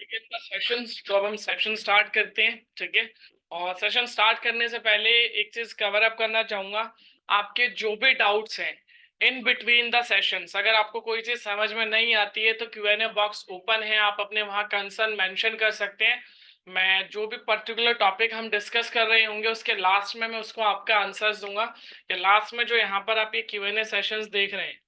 begin the sessions। तो अब हम सेशन स्टार्ट करते हैं, ठीक है। और सेशन स्टार्ट करने से पहले एक चीज कवर अप करना चाहूंगा। आपके जो भी डाउट्स हैं इन बिटवीन द सेशंस, अगर आपको कोई चीज समझ में नहीं आती है तो Q&A बॉक्स ओपन है, आप अपने वहां कंसर्न मेंशन कर सकते हैं। मैं जो भी पर्टिकुलर टॉपिक हम डिस्कस कर रहे होंगे उसके लास्ट में मैं उसको आपका आंसर्स दूंगा। या लास्ट में जो यहाँ पर आप ये Q&A सेशंस देख रहे हैं,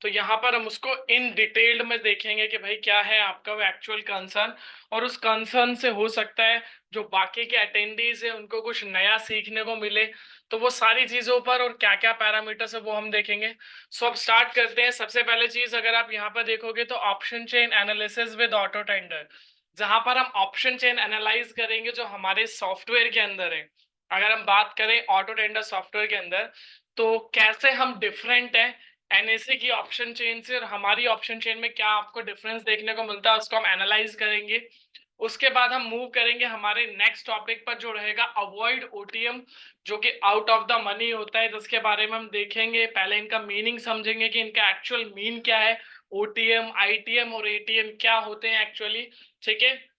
तो यहाँ पर हम उसको इन डिटेल्ड में देखेंगे कि भाई क्या है आपका वो एक्चुअल कंसर्न। और उस कंसर्न से हो सकता है जो बाकी के अटेंडीज है उनको कुछ नया सीखने को मिले। तो वो सारी चीजों पर और क्या क्या पैरामीटर्स है वो हम देखेंगे। सो अब स्टार्ट करते हैं। सबसे पहले चीज अगर आप यहाँ पर देखोगे तो option chain analysis with auto tender, जहां पर हम ऑप्शन चेन एनालाइज करेंगे जो हमारे सॉफ्टवेयर के अंदर है। अगर हम बात करें ऑटो टेंडर सॉफ्टवेयर के अंदर, तो कैसे हम डिफरेंट है एनएसए की ऑप्शन चेन से और हमारी ऑप्शन चेन में क्या आपको डिफरेंस देखने को मिलता है उसको हम एनालाइज करेंगे। उसके बाद हम मूव करेंगे हमारे नेक्स्ट टॉपिक पर जो रहेगा अवॉइड ओटीएम, जो कि आउट ऑफ द मनी होता है, जिसके बारे में हम देखेंगे। पहले इनका मीनिंग समझेंगे कि इनका एक्चुअल मीन क्या है, ओटीएम आईटीएम और एटीएम क्या होते हैं एक्चुअली, ठीक है।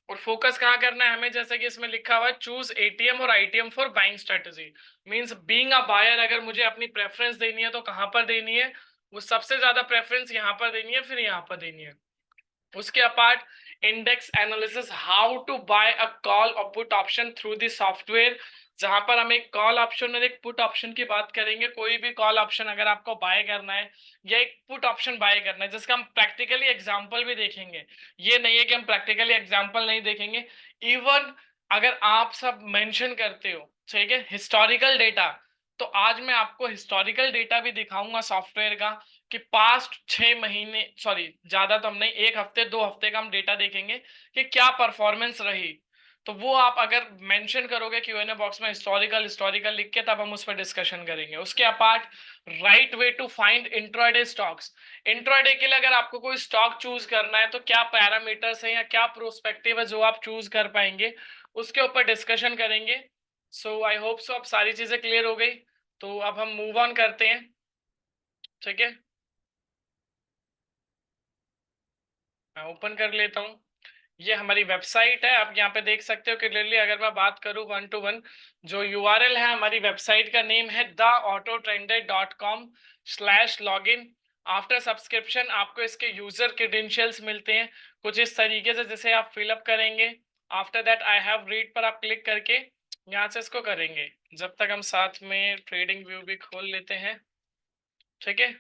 और फोकस कहाँ करना है हमें, जैसे कि इसमें लिखा हुआ है चूज एटीएम और ITM for buying strategy. Means being a buyer, अगर मुझे अपनी प्रेफरेंस देनी है तो कहाँ पर देनी है, वो सबसे ज्यादा प्रेफरेंस यहाँ पर देनी है, फिर यहाँ पर देनी है। उसके apart index analysis, how to buy a call और put option through the software, जहां पर हम एक कॉल ऑप्शन और एक पुट ऑप्शन की बात करेंगे। कोई भी कॉल ऑप्शन अगर आपको बाय करना है या एक पुट ऑप्शन बाय करना है, जिसका हम प्रैक्टिकली एग्जांपल भी देखेंगे। ये नहीं है कि हम प्रैक्टिकली एग्जांपल नहीं देखेंगे। इवन अगर आप सब मेंशन करते हो, ठीक है, हिस्टोरिकल डेटा, तो आज मैं आपको हिस्टोरिकल डेटा भी दिखाऊंगा सॉफ्टवेयर का कि पास्ट 6 महीने, सॉरी ज्यादा तो हम नहीं, एक हफ्ते 2 हफ्ते का हम डेटा देखेंगे कि क्या परफॉर्मेंस रही। तो वो आप अगर मेंशन करोगे Q&A बॉक्स में हिस्टोरिकल हिस्टोरिकल लिख के, तब हम उस पर डिस्कशन करेंगे। उसके apart right way to find intraday stocks. Intraday के लिए अगर आपको कोई स्टॉक चूज करना है तो क्या पैरामीटर्स है या क्या प्रोस्पेक्टिव है जो आप चूज कर पाएंगे, उसके ऊपर डिस्कशन करेंगे। सो आई होप सो अब सारी चीजें क्लियर हो गई। तो अब हम मूव ऑन करते हैं, ठीक है। मैं ओपन कर लेता हूँ। ये हमारी वेबसाइट है, आप यहाँ पे देख सकते हो क्लियरली। अगर मैं बात करूँ वन टू वन, जो यूआरएल है हमारी वेबसाइट का नेम है theautotrended.com/login। आफ्टर सब्सक्रिप्शन आपको इसके यूजर क्रेडेंशियल्स मिलते हैं कुछ इस तरीके से, जिसे आप फिलअप करेंगे। After that I have read पर आप क्लिक करके यहाँ से इसको करेंगे। जब तक हम साथ में ट्रेडिंग व्यू भी खोल लेते हैं, ठीक है।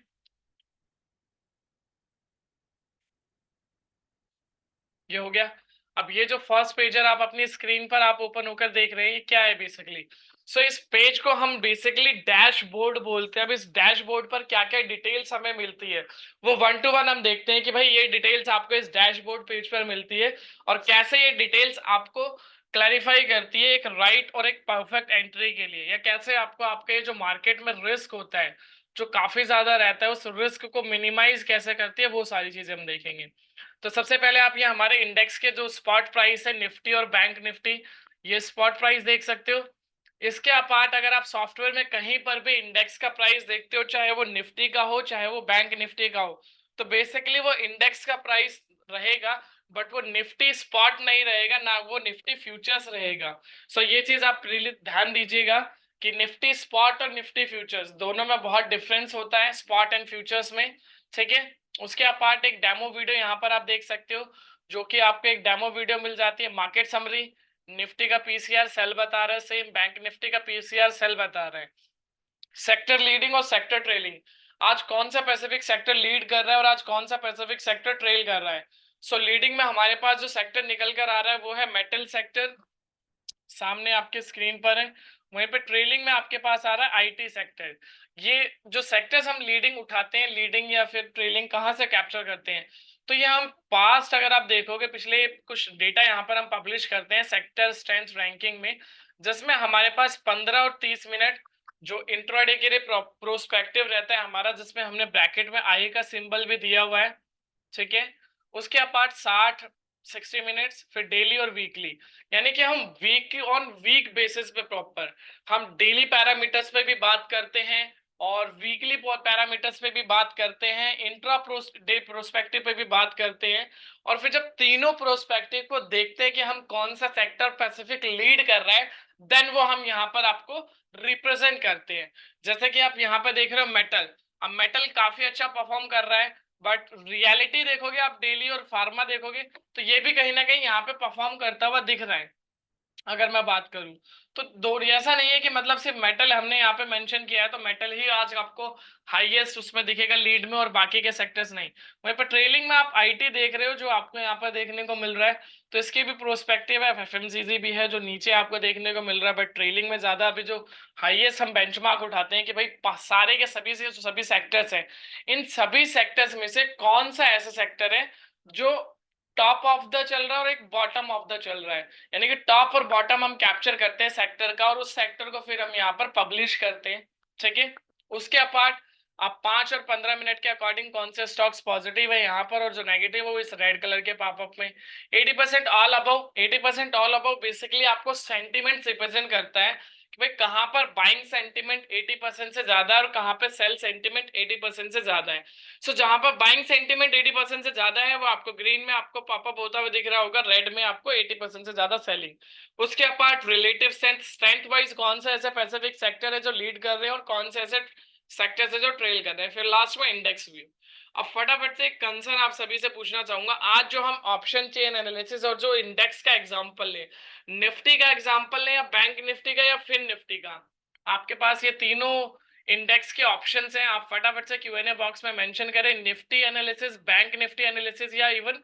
ये हो गया। अब ये जो फर्स्ट पेज है आप अपनी स्क्रीन पर आप ओपन होकर देख रहे हैं, ये क्या है बेसिकली। सो इस पेज को हम बेसिकली डैशबोर्ड बोलते हैं। अब इस डैशबोर्ड पर क्या क्या डिटेल्स हमें मिलती है वो वन टू वन हम देखते हैं कि भाई ये डिटेल्स आपको इस डैशबोर्ड पेज पर मिलती है और कैसे ये डिटेल्स आपको क्लैरिफाई करती है एक राइट और एक परफेक्ट एंट्री के लिए, या कैसे आपको आपके जो मार्केट में रिस्क होता है जो काफी ज्यादा रहता है उस रिस्क को मिनिमाइज कैसे करती है, वो सारी चीजें हम देखेंगे। तो सबसे पहले आप ये हमारे इंडेक्स के जो स्पॉट प्राइस है निफ्टी और बैंक निफ्टी, ये स्पॉट प्राइस देख सकते हो। इसके अपार्ट अगर आप सॉफ्टवेयर में कहीं पर भी इंडेक्स का प्राइस देखते हो, चाहे वो निफ्टी का हो चाहे वो बैंक निफ्टी का हो, तो बेसिकली वो इंडेक्स का प्राइस रहेगा, बट वो निफ्टी स्पॉट नहीं रहेगा, ना वो निफ्टी फ्यूचर्स रहेगा। सो ये चीज आप रियली ध्यान दीजिएगा कि निफ्टी स्पॉट और निफ्टी फ्यूचर्स दोनों में बहुत डिफरेंस होता है, स्पॉट एंड फ्यूचर्स में, ठीक है। उसके अपार्ट एक डेमो वीडियो यहाँ पर आप देख सकते हो, जो कि आपको एक डेमो वीडियो मिल जाती है। मार्केट समरी, निफ्टी का पीसीआर सेल बता रहा है, सेम बैंक निफ्टी का पीसीआर सेल बता रहे हैं। सेक्टर लीडिंग और सेक्टर ट्रेलिंग, आज कौन सा पैसिफिक सेक्टर लीड कर रहा है और आज कौन सा पैसिफिक सेक्टर ट्रेल कर रहा है। सो लीडिंग में हमारे पास जो सेक्टर निकल कर आ रहा है वो है मेटल सेक्टर, सामने आपके स्क्रीन पर है। वहीं पे ट्रेलिंग में आपके पास आ रहा है आईटी सेक्टर। ये जो सेक्टर्स हम लीडिंग उठाते हैं, लीडिंग या फिर ट्रेलिंग कहाँ से कैप्चर करते हैं, तो ये हम पास्ट अगर आप देखोगे पिछले कुछ डेटा यहाँ पर हम पब्लिश करते हैं सेक्टर स्ट्रेंथ रैंकिंग में, जिसमें हमारे पास 15 और 30 मिनट जो इंट्राडे के लिए प्रोस्पेक्टिव रहता है हमारा, जिसमें हमने ब्रैकेट में आई का सिंबल भी दिया हुआ है, ठीक है। उसके अपार्ट 60 60 मिनट्स, फिर डेली और वीकली, यानी कि हम वीक ऑन वीक बेसिस पे प्रॉपर हम डेली पैरामीटर्स पे भी बात करते हैं, और वीकली पैरामीटर्स पे भी बात करते हैं, इंट्रा डे प्रोस्पेक्टिव पे भी बात करते हैं। और फिर जब तीनों प्रोस्पेक्टिव को देखते हैं कि हम कौन सा सेक्टर पैसिफिक लीड कर रहा है, देन वो हम यहाँ पर आपको रिप्रेजेंट करते हैं। जैसे कि आप यहाँ पे देख रहे हो मेटल, अब मेटल काफी अच्छा परफॉर्म कर रहा है, बट रियलिटी देखोगे आप डेली और फार्मा देखोगे तो ये भी कहीं ना कहीं यहाँ पे परफॉर्म करता हुआ दिख रहा है। अगर मैं बात करूं तो दो, ऐसा नहीं है कि मतलब सिर्फ मेटल हमने यहाँ पे मेंशन किया है तो मेटल ही आज आपको हाईएस्ट उसमें दिखेगा लीड में और बाकी के सेक्टर्स नहीं। वहीं पर ट्रेलिंग में आप आईटी देख रहे हो जो आपको यहाँ पर देखने को मिल रहा है, तो इसकी भी प्रोस्पेक्टिव है, एफएमसीजी भी है जो नीचे आपको देखने को मिल रहा है, बट ट्रेलिंग में ज्यादा अभी जो हाईएस्ट हम बेंचमार्क उठाते हैं कि भाई सारे के सभी से सभी सेक्टर्स हैं, इन सभी सेक्टर्स में से कौन सा ऐसा सेक्टर है जो टॉप ऑफ द चल रहा है और एक बॉटम ऑफ द चल रहा है, यानी कि टॉप और बॉटम हम कैप्चर करते हैं सेक्टर का और उस सेक्टर को फिर हम यहाँ पर पब्लिश करते हैं। ठीक है, उसके अपार्ट आप 5 और 15 मिनट के अकॉर्डिंग कौन से स्टॉक्स पॉजिटिव है यहाँ पर और जो नेगेटिव है वो इस रेड कलर के पॉपअप में 80% all above, 80% all above basically आपको सेंटिमेंट रिप्रेजेंट करता है कि भाई कहाँ पर बाइंग सेंटिमेंट 80% से ज्यादा है और कहाँ पे सेल सेंटिमेंट 80% से ज्यादा है। सो जहां पर बाइंग सेंटिमेंट 80% से ज्यादा है वो आपको ग्रीन में आपको पॉपअप होता हुआ दिख रहा होगा, रेड में आपको 80% से ज्यादा सेलिंग। उसके अपार्ट रिलेटिव स्ट्रेंथ वाइज कौन सा ऐसा पैसिफिक सेक्टर है जो लीड कर रहे हैं और कौन से ऐसे सेक्टर है जो ट्रेल कर रहे हैं। फिर लास्ट में इंडेक्स व्यू। अब फटाफट से एक कंसर्न आप सभी से पूछना चाहूंगा, आज जो हम ऑप्शन चेन एनालिसिस और जो इंडेक्स का एग्जांपल ले, निफ्टी का एग्जांपल ले या बैंक निफ्टी का या फिर निफ्टी का, आपके पास ये तीनों इंडेक्स के ऑप्शंस हैं, आप फटाफट से क्यूएनए बॉक्स में मेंशन करें Nifty analysis, bank Nifty analysis या इवन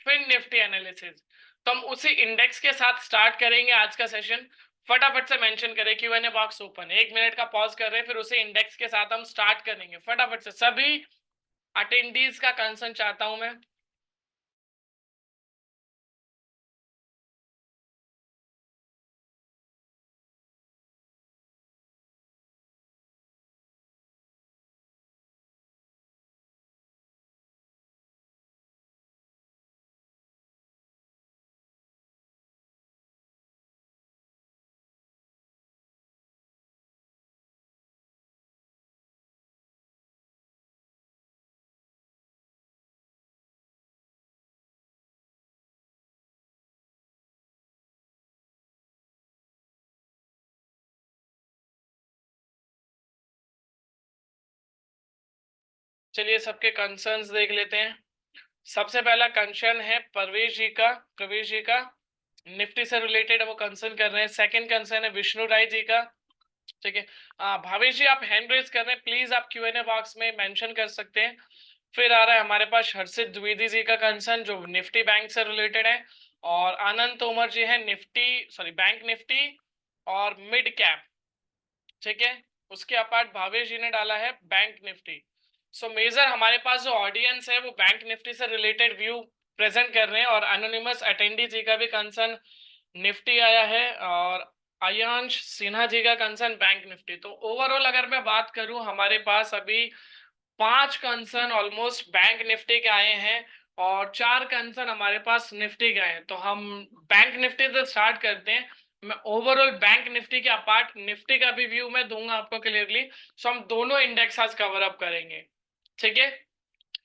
फिन निफ्टी एनालिसिस, तो हम उसी इंडेक्स के साथ स्टार्ट करेंगे आज का सेशन। फटाफट से मेंशन करें, क्यूएनए बॉक्स ओपन है, 1 मिनट का पॉज कर रहे हैं, फिर उसी इंडेक्स के साथ हम स्टार्ट करेंगे। फटाफट से सभी अटेंडीज का कंसर्न चाहता हूं मैं। चलिए सबके कंसर्न्स देख लेते हैं। सबसे पहला कंसर्न है परवेश जी का, प्रवेश जी का निफ्टी से रिलेटेड वो कंसर्न कर रहे हैं। सेकंड कंसर्न है विष्णु राय जी का। ठीक है, भावेश जी आप हैंड रेज कर रहे हैं, प्लीज आप क्यूएनए बॉक्स में मेंशन कर सकते हैं। फिर आ रहा है हमारे पास हर्षित द्विवेदी जी का कंसर्न जो निफ्टी बैंक से रिलेटेड है, और आनंद तोमर जी है निफ्टी सॉरी बैंक निफ्टी और मिड कैप। ठीक है, उसके अपार्ट भावेश जी ने डाला है बैंक निफ्टी। सो मेजर हमारे पास जो ऑडियंस है वो बैंक निफ्टी से रिलेटेड व्यू प्रेजेंट कर रहे हैं, और एनोनिमस अटेंडी जी का भी कंसर्न निफ्टी आया है, और आयांश सिन्हा जी का कंसर्न बैंक निफ्टी। तो ओवरऑल अगर मैं बात करूं हमारे पास अभी 5 कंसर्न ऑलमोस्ट बैंक निफ्टी के आए हैं और 4 कंसर्न हमारे पास निफ्टी के आए हैं। तो हम बैंक निफ्टी से स्टार्ट करते हैं। मैं ओवरऑल बैंक निफ्टी के अपार्ट निफ्टी का भी व्यू मैं दूंगा आपको क्लियरली। सो हम दोनों इंडेक्स आज कवर अप करेंगे। ठीक है,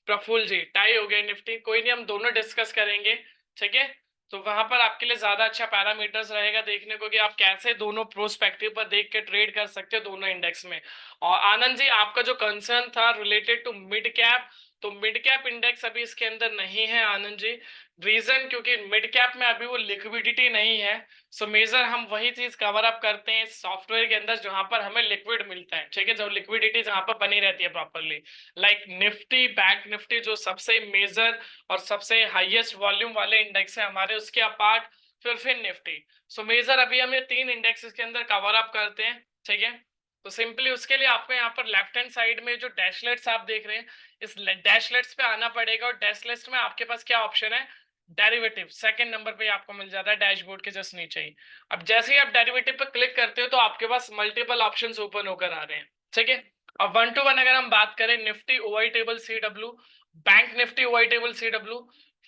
प्रफुल्ल जी टाई हो गए निफ्टी, कोई नहीं हम दोनों डिस्कस करेंगे। ठीक है, तो वहां पर आपके लिए ज्यादा अच्छा पैरामीटर्स रहेगा देखने को कि आप कैसे दोनों प्रोस्पेक्टिव पर देख के ट्रेड कर सकते हो दोनों इंडेक्स में। और आनंद जी आपका जो कंसर्न था रिलेटेड टू मिड कैप, तो मिड कैप इंडेक्स अभी इसके अंदर नहीं है आनंद जी। रीजन क्योंकि मिड कैप में अभी वो लिक्विडिटी नहीं है। सो मेजर हम वही चीज कवर अप करते हैं सॉफ्टवेयर के अंदर जहां पर हमें लिक्विड मिलता है। ठीक है, जो लिक्विडिटी जहां पर बनी रहती है properly, like Nifty bank Nifty जो सबसे मेजर और सबसे हाईएस्ट वॉल्यूम वाले इंडेक्स है हमारे, उसके अपार्ट फिर निफ्टी। सो मेजर अभी हम ये 3 इंडेक्स के अंदर कवर अप करते हैं। ठीक है, तो सिंपली उसके लिए आपको यहाँ पर लेफ्ट हैंड साइड में जो डैशलेट्स आप देख रहे हैं इस डैशलेट्स पे आना पड़ेगा, और डैशलेट्स में आपके पास क्या ऑप्शन है, डेरिवेटिव सेकंड नंबर पे आपको मिल जाता है डैशबोर्ड के जस्ट नीचे ही। अब जैसे ही आप डेरिवेटिव पे क्लिक करते हो तो आपके पास मल्टीपल ऑप्शंस ओपन होकर आ रहे हैं। ठीक है, अब 1 to 1 अगर हम बात करें Nifty OI table C W, bank Nifty OI table C W,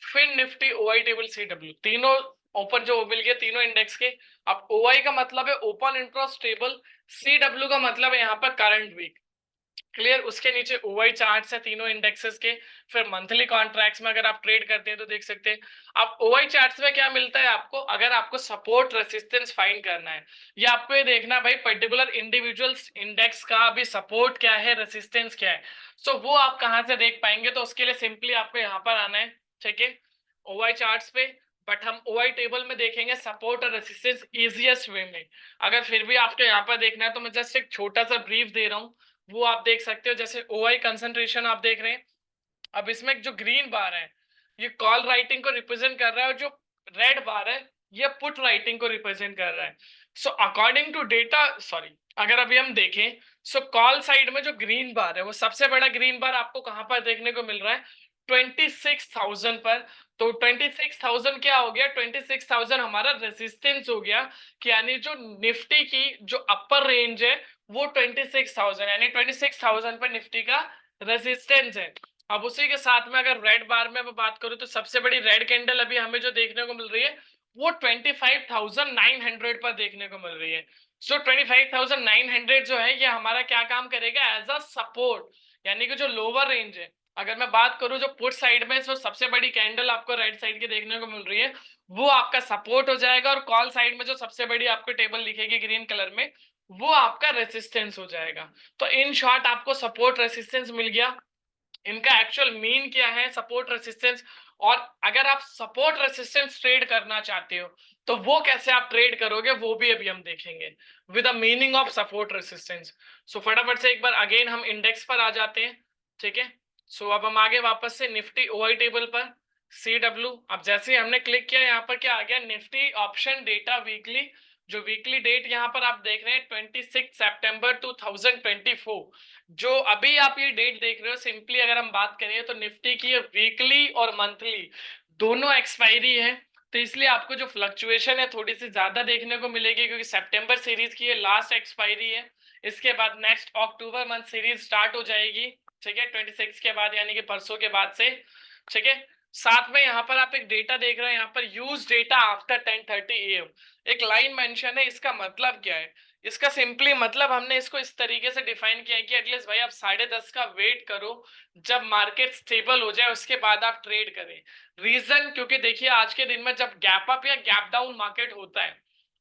fin Nifty OI table C W, तीनों ओपन जो मिल गए तीनों इंडेक्स के। अब ओआई का मतलब है open interest table, C W का मतलब है यहाँ पर करंट वीक। क्लियर। उसके नीचे ओवाई चार्ट्स है तीनों इंडेक्सेस के। फिर मंथली कॉन्ट्रैक्ट्स में अगर आप ट्रेड करते हैं तो देख सकते हैं आप ओवाई चार्ट्स में क्या मिलता है आपको, अगर आपको सपोर्ट रेसिस्टेंस फाइंड करना है या आपको ये देखना भाई पर्टिकुलर इंडिविजुअल्स इंडेक्स का भी सपोर्ट क्या है रेसिस्टेंस क्या है, सो वो आप कहाँ से देख पाएंगे, तो उसके लिए सिंपली आपको यहाँ पर आना है, ठीक है, ओवाई चार्ट्स पे। बट हम ओवाई टेबल में देखेंगे सपोर्ट और रेसिस्टेंस इजिएस्ट वे में। अगर फिर भी आपको यहाँ पर देखना है तो मैं जस्ट एक छोटा सा ब्रीफ दे रहा हूँ, वो आप देख सकते हो। जैसे ओआई कंसंट्रेशन आप देख रहे हैं, अब इसमें जो ग्रीन बार है ये कॉल राइटिंग को रिप्रेजेंट कर रहा है, और जो रेड बार है ये पुट राइटिंग को रिप्रेजेंट कर रहा है। So according to data, sorry, अगर अभी हम देखें सो कॉल साइड में जो ग्रीन बार है वो सबसे बड़ा ग्रीन बार आपको कहां पर देखने को मिल रहा है, 26,000 पर। तो 26,000 क्या हो गया, 26,000 हमारा रेजिस्टेंस हो गया, कि यानी जो निफ्टी की जो अपर रेंज है वो 26,000, यानी 26,000 पर निफ्टी का रेजिस्टेंस है। अब उसी के साथ में अगर रेड बार में मैं बात करूं तो सबसे बड़ी रेड कैंडल अभी हमें जो देखने को मिल रही है वो 25,900 पर देखने को मिल रही है। सो 25,900 जो है ये हमारा क्या काम करेगा, एज अ सपोर्ट, यानी कि जो लोअर रेंज है। अगर मैं बात करूं जो पुट साइड में जो सबसे बड़ी कैंडल आपको राइट साइड की देखने को मिल रही है वो आपका सपोर्ट हो जाएगा, और कॉल साइड में जो सबसे बड़ी आपको टेबल दिखेगी ग्रीन कलर में वो आपका रेसिस्टेंस हो जाएगा। तो इन शॉर्ट आपको सपोर्ट रेसिस्टेंस मिल गया, इनका एक्चुअल मीन क्या है सपोर्ट रेसिस्टेंस, और अगर आप सपोर्ट रेसिस्टेंस ट्रेड करना चाहते हो तो वो कैसे आप ट्रेड करोगे वो भी अभी हम देखेंगे with the meaning of support resistance. So फटाफट से एक बार अगेन हम इंडेक्स पर आ जाते हैं, ठीक है। सो अब हम आगे वापस से निफ्टी ओआई टेबल पर, CW। अब जैसे ही हमने क्लिक किया यहाँ पर क्या आ गया, निफ्टी ऑप्शन डेटा वीकली। जो वीकली डेट यहाँ पर आप देख रहे हैं 26 सितंबर 2024, जो अभी आप ये डेट देख रहे हो, सिंपली अगर हम बात करें तो निफ्टी की वीकली और मंथली दोनों एक्सपायरी है, तो इसलिए आपको जो फ्लक्चुएशन है थोड़ी सी ज्यादा देखने को मिलेगी, क्योंकि सितंबर सीरीज की ये लास्ट एक्सपायरी है। इसके बाद नेक्स्ट अक्टूबर मंथ सीरीज स्टार्ट हो जाएगी, ठीक है, 26 के बाद, यानी कि परसों के बाद से, ठीक है। साथ में यहाँ पर आप एक डेटा देख रहे हैं, यहाँ पर यूज डेटा आफ्टर 10:30 AM एक लाइन मेंशन है, इसका मतलब क्या है, इसका सिंपली मतलब हमने इसको इस तरीके से डिफाइन किया है कि एटलीस्ट भाई आप 10:30 का वेट करो, जब मार्केट स्टेबल हो जाए उसके बाद आप ट्रेड करें। रीजन, क्योंकि देखिए आज के दिन में जब गैप अप या गैप डाउन मार्केट होता है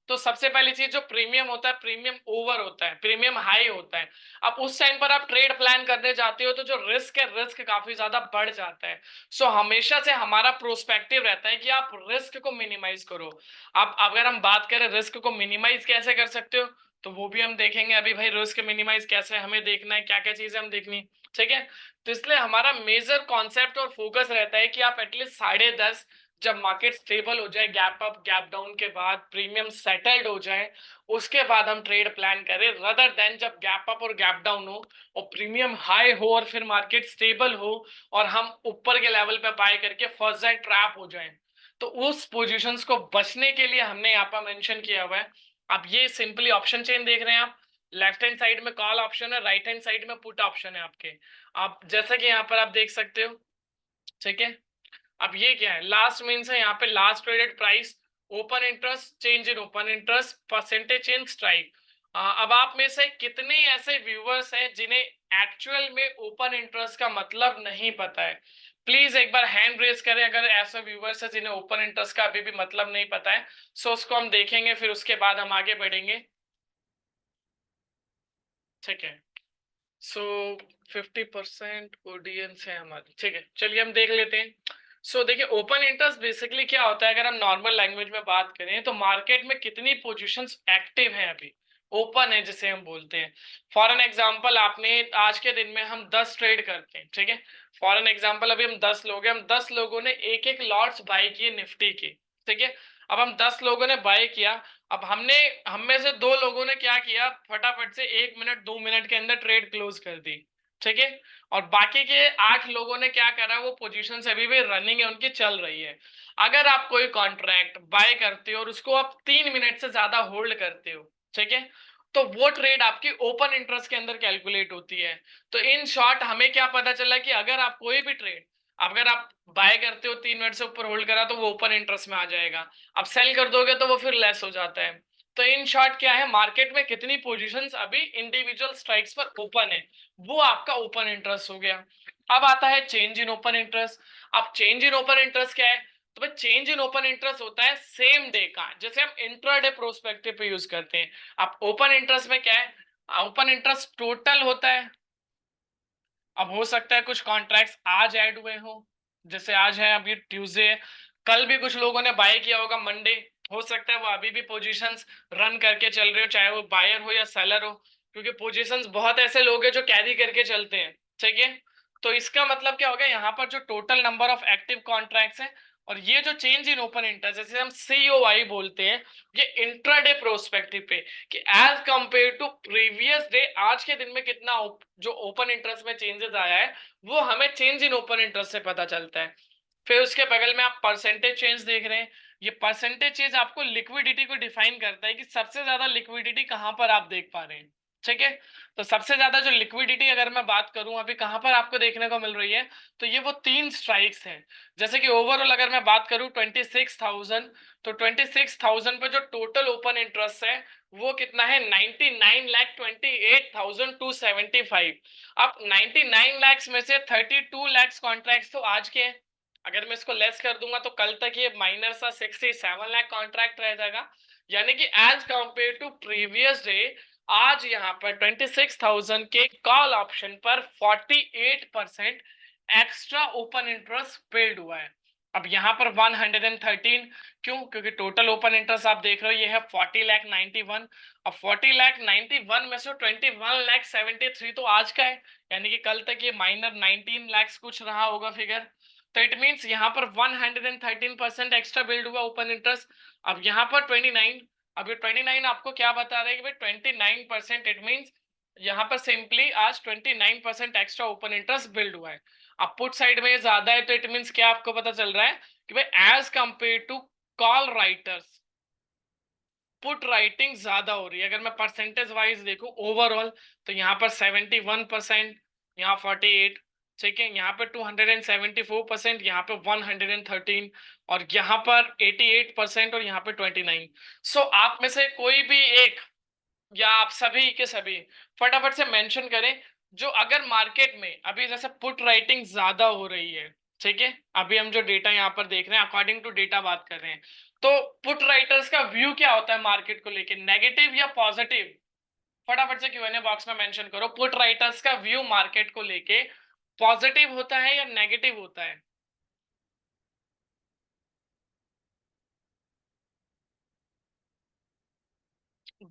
तो सबसे पहली चीज जो प्रीमियम होता है, प्रीमियम ओवर होता है, प्रीमियम हाई होता है। अब उस टाइम पर आप ट्रेड प्लान करने जाते हो तो जो रिस्क है, रिस्क काफी ज्यादा बढ़ जाता है। सो हमेशा से हमारा प्रोस्पेक्टिव रहता है कि आप रिस्क को मिनिमाइज करो। आप अगर हम बात करें रिस्क को मिनिमाइज कैसे कर सकते हो तो वो भी हम देखेंगे अभी भाई, रिस्क मिनिमाइज कैसे हमें देखना है, क्या क्या चीजें हम देखनी, ठीक है। तो इसलिए हमारा मेजर कॉन्सेप्ट और फोकस रहता है कि आप एटलीस्ट 10:30 जब मार्केट स्टेबल हो जाए, गैप अप गैप डाउन के बाद प्रीमियम सेटल्ड हो जाए, उसके बाद हम ट्रेड प्लान करें, रदर देन जब गैप अप और गैप डाउन हो और प्रीमियम हाई हो और फिर मार्केट स्टेबल हो और हम ऊपर के लेवल पे बाय करके फर्स्ट ट्रैप हो जाए। तो उस पोजीशंस को बचने के लिए हमने यहाँ पर मेंशन किया हुआ है। अब ये सिंपली ऑप्शन चेन देख रहे हैं आप, लेफ्ट हैंड साइड में कॉल ऑप्शन है, राइट हैंड साइड में पुट ऑप्शन है आपके। आप जैसा कि यहाँ पर आप देख सकते हो, ठीक है। अब ये क्या है, लास्ट मीन्स है यहाँ पे last traded price, open interest, change in open interest, percentage change, strike. अब आप में से कितने ऐसे व्यूअर्स हैं जिन्हें एक्चुअल में ओपन इंटरेस्ट का मतलब नहीं पता है, प्लीज एक बार हैंड रेज करें अगर ऐसे व्यूअर्स हैं जिन्हें ओपन इंटरेस्ट का अभी भी मतलब नहीं पता है। सो उसको हम देखेंगे, फिर उसके बाद हम आगे बढ़ेंगे, ठीक है। सो 50% ऑडियंस है हमारी, ठीक है, चलिए हम देख लेते हैं। सो देखिए ओपन इंटरेस्ट बेसिकली क्या होता है, अगर हम नॉर्मल लैंग्वेज में बात करें तो मार्केट में कितनी पोजीशंस एक्टिव हैं अभी, ओपन है जिसे हम बोलते हैं। फॉर एन एग्जांपल आपने आज के दिन में हम 10 ट्रेड करते हैं, ठीक है। फॉर एन एग्जांपल अभी हम 10 लोग हैं, हम 10 लोगों ने एक एक लॉट्स बाय किए निफ्टी के, ठीक है। अब हम 10 लोगों ने बाय किया, अब हमने हम में से 2 लोगों ने क्या किया, फटाफट से 1 मिनट 2 मिनट के अंदर ट्रेड क्लोज कर दी, ठीक है। और बाकी के 8 लोगों ने क्या करा, वो पोजीशन अभी भी रनिंग है, उनकी चल रही है। अगर आप कोई कॉन्ट्रैक्ट बाय करते हो और उसको आप 3 मिनट से ज्यादा होल्ड करते हो, ठीक है, तो वो ट्रेड आपकी ओपन इंटरेस्ट के अंदर कैलकुलेट होती है। तो इन शॉर्ट हमें क्या पता चला कि अगर आप कोई भी ट्रेड, अगर आप बाय करते हो 3 मिनट से ऊपर होल्ड करा तो वो ओपन इंटरेस्ट में आ जाएगा, अब सेल कर दोगे तो वो फिर लेस हो जाता है। तो इन शॉर्ट क्या है, मार्केट में कितनी पोजीशंस अभी इंडिविजुअल स्ट्राइक्स पर ओपन है, वो आपका ओपन इंटरेस्ट हो गया। अब आता है चेंज इन ओपन इंटरेस्ट। अब चेंज इन ओपन इंटरेस्ट क्या है, तो भाई चेंज इन ओपन इंटरेस्ट होता है सेम डे का, जैसे हम इंट्राडे प्रोस्पेक्टिव पे यूज करते हैं। अब ओपन इंटरेस्ट में क्या है, ओपन इंटरेस्ट टोटल होता है। अब हो सकता है कुछ कॉन्ट्रैक्ट्स आज ऐड हुए हो, जैसे आज है अभी ट्यूसडे, कल भी कुछ लोगों ने बाय किया होगा मंडे, हो सकता है वो अभी भी पोजीशंस रन करके चल रहे हो, चाहे वो बायर हो या सेलर हो, क्योंकि पोजीशंस बहुत ऐसे लोग हैं जो कैरी करके चलते हैं, ठीक है। तो इसका मतलब क्या हो गया, यहाँ पर जो total number of active contracts है, और ये जो चेंज इन ओपन इंटरेस्ट जैसे हम COI बोलते हैं, ये इंट्राडे प्रोस्पेक्टिव पे कि as compare to previous day आज के दिन में कितना जो ओपन इंटरेस्ट में चेंजेस आया है, वो हमें चेंज इन ओपन इंटरेस्ट से पता चलता है। फिर उसके बगल में आप परसेंटेज चेंज देख रहे हैं, ये परसेंटेज चेंज आपको लिक्विडिटी को डिफाइन करता है कि सबसे ज्यादा लिक्विडिटी कहां पर आप देख पा रहे हैं, ठीक है। तो सबसे ज्यादा जो लिक्विडिटी अगर मैं बात करूं अभी कहां पर आपको देखने को मिल रही है, तो ये वो 3 स्ट्राइक्स हैं। जैसे कि ओवरऑल अगर मैं बात करूं 26,000, तो 26,000 पे जो टोटल ओपन इंटरेस्ट है वो कितना है, 99,28,275। अब 99 लाख में से 32 लाख कॉन्ट्रैक्ट तो आज के हैं, अगर मैं इसको लेस कर दूंगा तो कल तक ये माइनर सा 67 लाख कॉन्ट्रैक्ट रह जाएगा। यानी कि as compare to previous day आज यहाँ पर 26,000 के कॉल ऑप्शन पर 48% एक्स्ट्रा ओपन इंटरेस्ट बिल्ड हुआ है। अब यहाँ पर 113 क्यों, क्योंकि टोटल ओपन इंटरेस्ट आप देख रहे हो ये है 40,91। अब 40,91 में से 21,73 तो आज का है, यानी कि कल तक ये माइनर 19 लाख कुछ रहा होगा फिगर। तो इट मींस यहाँ पर 113% एक्स्ट्रा बिल्ड हुआ ओपन इंटरेस्ट। अब यहाँ पर 29, अब ये 29 आपको क्या बता रहे हैं कि भाई 29%, इट मींस यहाँ पर सिंपली आज 29% एक्स्ट्रा ओपन इंटरेस्ट बिल्ड हुआ है। अब पुट साइड में ये ज्यादा है तो इट मींस क्या आपको पता चल रहा है कि भाई as compare to call writers put writing ज्यादा हो रही है। अगर मैं परसेंटेज वाइज देखूं ओवरऑल, तो यहाँ पर 71%, यहाँ 48, ठीक है, यहाँ पे 274%, यहाँ पे 113, और यहाँ पर 88% और यहाँ पे 29। सो आप में से कोई भी एक या आप सभी के सभी फटाफट से मेंशन करें जो अगर मार्केट में अभी जैसे पुट राइटिंग ज्यादा हो रही है, ठीक है, अभी हम जो डेटा यहाँ पर देख रहे हैं अकॉर्डिंग टू डेटा बात कर रहे हैं, तो पुट राइटर्स का व्यू क्या होता है मार्केट को लेके, नेगेटिव या पॉजिटिव? फटाफट से Q&A बॉक्स में मेंशन करो, पुट राइटर्स का व्यू मार्केट को लेके पॉजिटिव होता है या नेगेटिव होता है?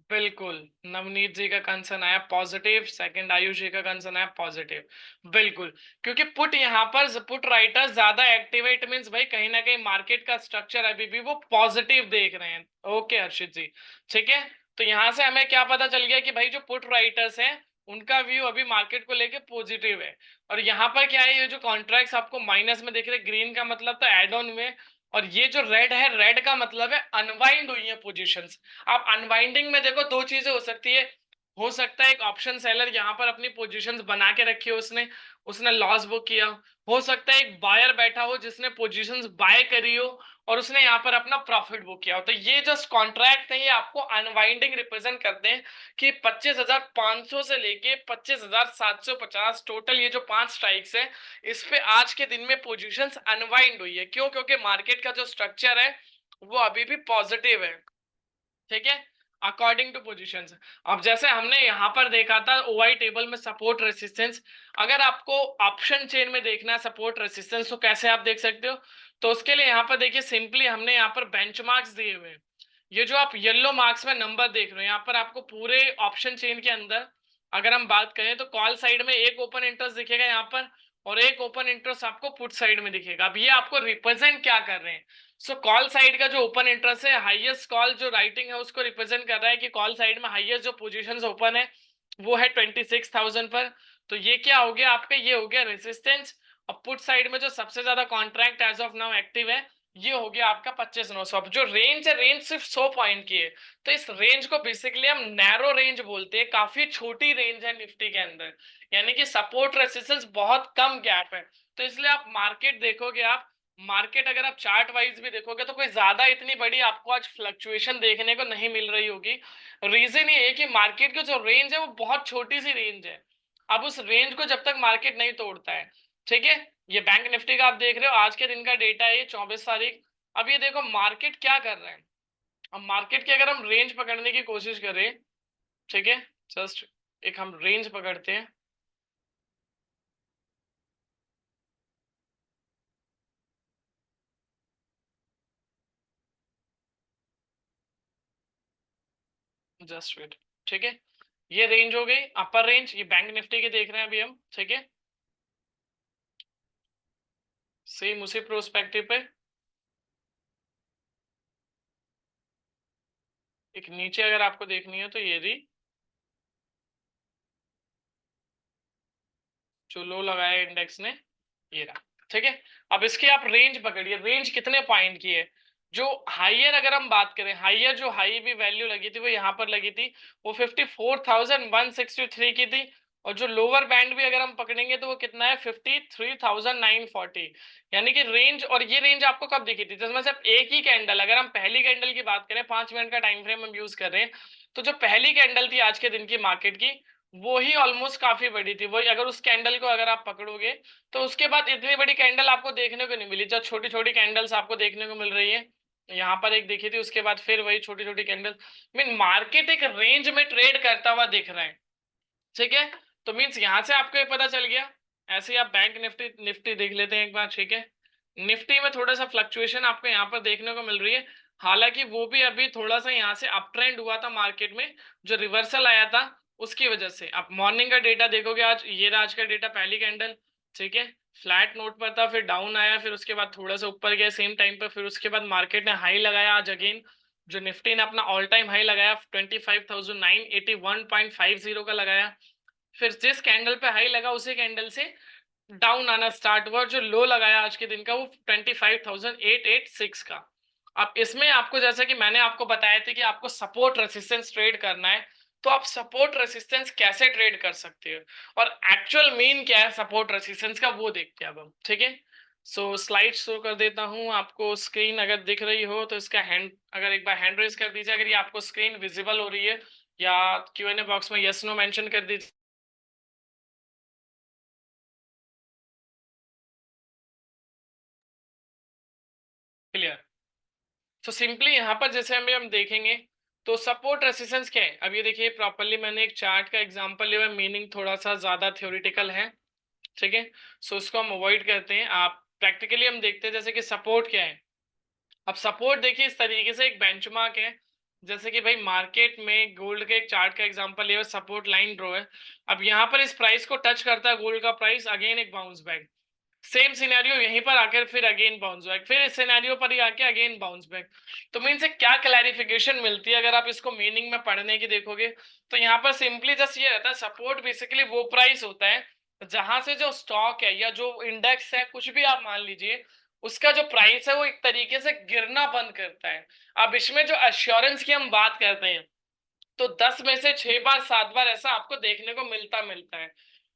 बिल्कुल, नवनीत जी का कंसर्न आया पॉजिटिव, सेकंड आयुष जी का कंसर्न आया पॉजिटिव, बिल्कुल। क्योंकि पुट यहाँ पर पुट राइटर ज्यादा एक्टिवेट मींस भाई कहीं ना कहीं मार्केट का स्ट्रक्चर अभी भी वो पॉजिटिव देख रहे हैं। ओके हर्षित जी, ठीक है। तो यहाँ से हमें क्या पता चल गया कि भाई जो पुट राइटर्स हैं उनका व्यू अभी मार्केट को लेके पॉजिटिव है। और यहाँ पर क्या है, ये जो कॉन्ट्रैक्ट्स आपको माइनस में दिख रहे, ग्रीन का मतलब तो एड ऑन में, और ये जो रेड है, रेड का मतलब है अनवाइंड हुई है पोजीशंस। आप अनवाइंडिंग में देखो दो चीजें हो सकती है, हो सकता है एक ऑप्शन सेलर यहाँ पर अपनी पोजीशंस बना के रखी हो, उसने उसने लॉस बुक किया, हो सकता है एक बायर बैठा हो जिसने पोजीशंस बाय करी हो और उसने यहाँ पर अपना प्रॉफिट बुक किया हो। तो ये जो कॉन्ट्रैक्ट है ये आपको अनवाइंडिंग रिप्रेजेंट करते हैं कि 25,500 से लेके 25,750 टोटल ये जो 5 स्ट्राइक्स है, इस पे आज के दिन में पोजीशंस अनवाइंड हुई है। क्यों? क्योंकि मार्केट का जो स्ट्रक्चर है वो अभी भी पॉजिटिव है, ठीक है, अकॉर्डिंग टू पोजीशंस। अब जैसे हमने यहाँ पर देखा था ओआई टेबल में सपोर्ट रेसिस्टेंस, अगर आपको ऑप्शन चेन में देखना है सपोर्ट रेसिस्टेंस तो कैसे आप देख सकते हो, तो उसके लिए यहाँ पर देखिए सिंपली हमने यहाँ पर बेंचमार्क्स दिए हुए हैं। ये जो आप येलो मार्क्स में नंबर देख रहे हो यहाँ पर आपको पूरे ऑप्शन चेन के अंदर अगर हम बात करें तो कॉल साइड में एक ओपन इंटरेस्ट दिखेगा यहाँ पर, और एक ओपन इंटरेस्ट आपको पुट साइड में दिखेगा। अब ये आपको रिप्रेजेंट क्या कर रहे हैं, सो कॉल साइड का जो ओपन इंटरेस्ट है, हाईएस्ट कॉल जो राइटिंग है उसको रिप्रेजेंट कर रहा है कि कॉल साइड में हाईएस्ट जो पोजीशंस ओपन है वो है 26,000 पर। तो ये क्या हो गया आपका, ये हो गया रेजिस्टेंस। और पुट साइड में जो सबसे ज्यादा contract as of now active है ये हो गया आपका 25,900। अब जो रेंज है, रेंज सिर्फ 100 पॉइंट की है, तो इस रेंज को बेसिकली हम नैरो रेंज बोलते हैं, काफी छोटी रेंज है निफ्टी के अंदर, यानी कि सपोर्ट रेसिस्टेंस बहुत कम गैप है। तो इसलिए आप मार्केट देखोगे आप मार्केट अगर आप चार्ट वाइज भी देखोगे तो कोई ज्यादा इतनी बड़ी आपको आज फ्लक्चुएशन देखने को नहीं मिल रही होगी। रीजन ये है कि मार्केट की जो रेंज है वो बहुत छोटी सी रेंज है। अब उस रेंज को जब तक मार्केट नहीं तोड़ता है, ठीक है। ये बैंक निफ्टी का आप देख रहे हो, आज के दिन का डेटा है ये 24 तारीख। अब ये देखो मार्केट क्या कर रहा है। अब मार्केट की अगर हम रेंज पकड़ने की कोशिश करें, ठीक है, जस्ट एक हम रेंज पकड़ते हैं। जस्ट वेट, ठीक है। ये रेंज हो गई अपर रेंज, ये बैंक निफ्टी के देख रहे हैं अभी हम, ठीक है। सेम उसी प्रोस्पेक्टिव पे एक नीचे अगर आपको देखनी है तो ये रही जो लो लगाया इंडेक्स ने, ये रहा, ठीक है। अब इसकी आप रेंज पकड़िए, रेंज कितने पॉइंट की है। जो हाइयर अगर हम बात करें, हाइयर जो हाई भी वैल्यू लगी थी वो यहाँ पर लगी थी, वो 54,163 की थी। और जो लोअर बैंड भी अगर हम पकड़ेंगे तो वो कितना है, 53,940। यानी कि रेंज, और ये रेंज आपको कब दिखी थी, जिसमें सिर्फ एक ही कैंडल, अगर हम पहली कैंडल की बात करें, 5 मिनट का टाइम फ्रेम हम यूज कर रहे हैं, तो जो पहली कैंडल थी आज के दिन की मार्केट की, वो ही ऑलमोस्ट काफी बड़ी थी। वही अगर उस कैंडल को अगर आप पकड़ोगे तो उसके बाद इतनी बड़ी कैंडल आपको देखने को नहीं मिली। जब छोटी छोटी कैंडल्स आपको देखने को मिल रही है, यहाँ पर एक देखी थी, उसके बाद फिर वही छोटी छोटी कैंडल। मीन मार्केट एक रेंज में ट्रेड करता हुआ दिख रहा है, ठीक है। तो मीन्स यहाँ से आपको ये पता चल गया। ऐसे ही आप बैंक निफ्टी निफ्टी देख लेते हैं एक बार, ठीक है। निफ्टी में थोड़ा सा फ्लक्चुएशन आपको यहाँ पर देखने को मिल रही है। हालांकि वो भी अभी थोड़ा सा यहाँ से अप ट्रेंड हुआ था मार्केट में, जो रिवर्सल आया था उसकी वजह से। आप मॉर्निंग का डेटा देखोगे, आज ये रहा आज का डेटा, पहली कैंडल, ठीक है, फ्लैट नोट पर था, फिर डाउन आया, फिर उसके बाद थोड़ा सा ऊपर गया सेम टाइम पर, फिर उसके बाद मार्केट ने हाई लगाया आज अगेन। जो निफ्टी ने अपना ऑल टाइम हाई लगाया 25,981.50 का लगाया। फिर जिस कैंडल पे हाई लगा उसी कैंडल से डाउन आना स्टार्ट हुआ, और जो लो लगाया आज के दिन का वो 25,886 का। अब इसमें आपको, जैसा कि मैंने आपको बताया था कि आपको सपोर्ट रेसिस्टेंस ट्रेड करना है, तो आप सपोर्ट रेसिस्टेंस कैसे ट्रेड कर सकते हो और एक्चुअल मीन क्या है सपोर्ट रेसिस्टेंस का, वो देखते हैं अब हम, ठीक है। सो स्लाइड शो कर देता हूं आपको, स्क्रीन अगर दिख रही हो तो इसका हैंड, अगर एक बार हैंड रेज कर दीजिए अगर ये आपको स्क्रीन विजिबल हो रही है, या Q&A बॉक्स में यस नो मेंशन कर दीजिए। क्लियर। तो सिंपली यहाँ पर जैसे हम देखेंगे, तो सपोर्ट रेसिस्टेंस क्या है, अब ये देखिए प्रॉपरली मैंने एक चार्ट का एग्जांपल लिया, मीनिंग थोड़ा सा ज्यादा थ्योरेटिकल है, ठीक है। सो उसको हम अवॉइड करते हैं, आप प्रैक्टिकली हम देखते हैं जैसे कि सपोर्ट क्या है। अब सपोर्ट देखिए इस तरीके से एक बेंचमार्क है, जैसे कि भाई मार्केट में गोल्ड के एक चार्ट का एग्जांपल लिया, सपोर्ट लाइन ड्रॉ है। अब यहाँ पर इस प्राइस को टच करता है गोल्ड का प्राइस, अगेन एक बाउंस बैक, सेम सिनेरियो यहीं पर आकर फिर अगेन बाउंस बैक, फिर इस सिनेरियो पर ही आके अगेन बाउंस बैक। तो मीन से क्या क्लैरिफिकेशन मिलती है अगर आप इसको मीनिंग में पढ़ने की देखोगे, तो यहाँ पर सिंपली जस्ट ये रहता है, सपोर्ट बेसिकली वो प्राइस होता है जहां से जो स्टॉक है या जो इंडेक्स है, कुछ भी आप मान लीजिए, उसका जो प्राइस है वो एक तरीके से गिरना बंद करता है। अब इसमें जो एश्योरेंस की हम बात करते हैं, तो 10 में से 6 बार 7 बार ऐसा आपको देखने को मिलता मिलता है,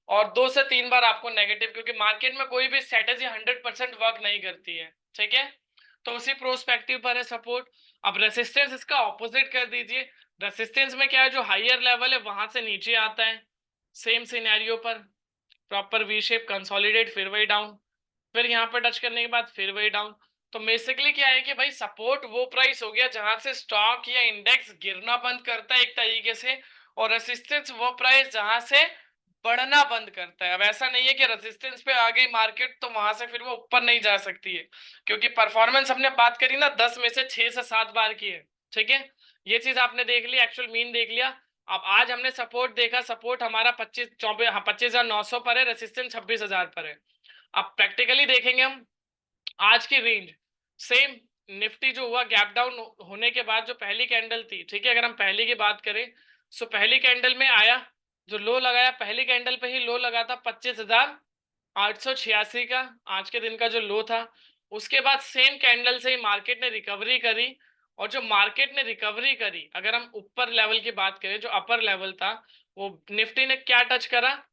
और 2 से 3 बार आपको नेगेटिव, क्योंकि मार्केट में कोई भी स्ट्रेटेजी 100% वर्क नहीं करती है, ठीक है। तो उसी प्रोस्पेक्टिव पर है सपोर्ट। अब रेसिस्टेंस इसका ऑपोजिट कर दीजिए, रेसिस्टेंस में क्या है, जो हायर लेवल है वहां से नीचे आता है, सेम सिनेरियो पर प्रॉपर वी शेप कंसोलिडेट, फिर वही डाउन, फिर यहाँ पर टच करने के बाद फिर वही डाउन। तो बेसिकली क्या है कि भाई सपोर्ट वो प्राइस हो गया जहां से स्टॉक या इंडेक्स गिरना बंद करता है एक तरीके से, और रेसिस्टेंस वो प्राइस जहां से बढ़ना बंद करता है। अब ऐसा नहीं है कि रेजिस्टेंस पे आ गई मार्केट तो वहां से फिर वो ऊपर नहीं जा सकती है, क्योंकि परफॉर्मेंस हमने बात करी ना 10 में से 6 से 7 बार की है, ठीक है। ये चीज आपने देख ली, एक्चुअल मीन देख लिया। अब आज हमने सपोर्ट देखा, सपोर्ट हमारा 25,900 पर है, रेसिस्टेंस 26,000 पर है। अब प्रैक्टिकली देखेंगे हम आज की रेंज, सेम निफ्टी जो हुआ गैप डाउन होने के बाद जो पहली कैंडल थी, ठीक है, अगर हम पहली की बात करें, सो पहली कैंडल में आया, जो लो लगाया पहली कैंडल पे ही लो लगा था 25,886 का, आज के दिन का जो लो था। उसके बाद सेम कैंडल से ही मार्केट ने रिकवरी करी, और जो मार्केट ने रिकवरी करी, अगर हम ऊपर लेवल की बात करें, जो अपर लेवल था, वो निफ्टी ने क्या टच करा,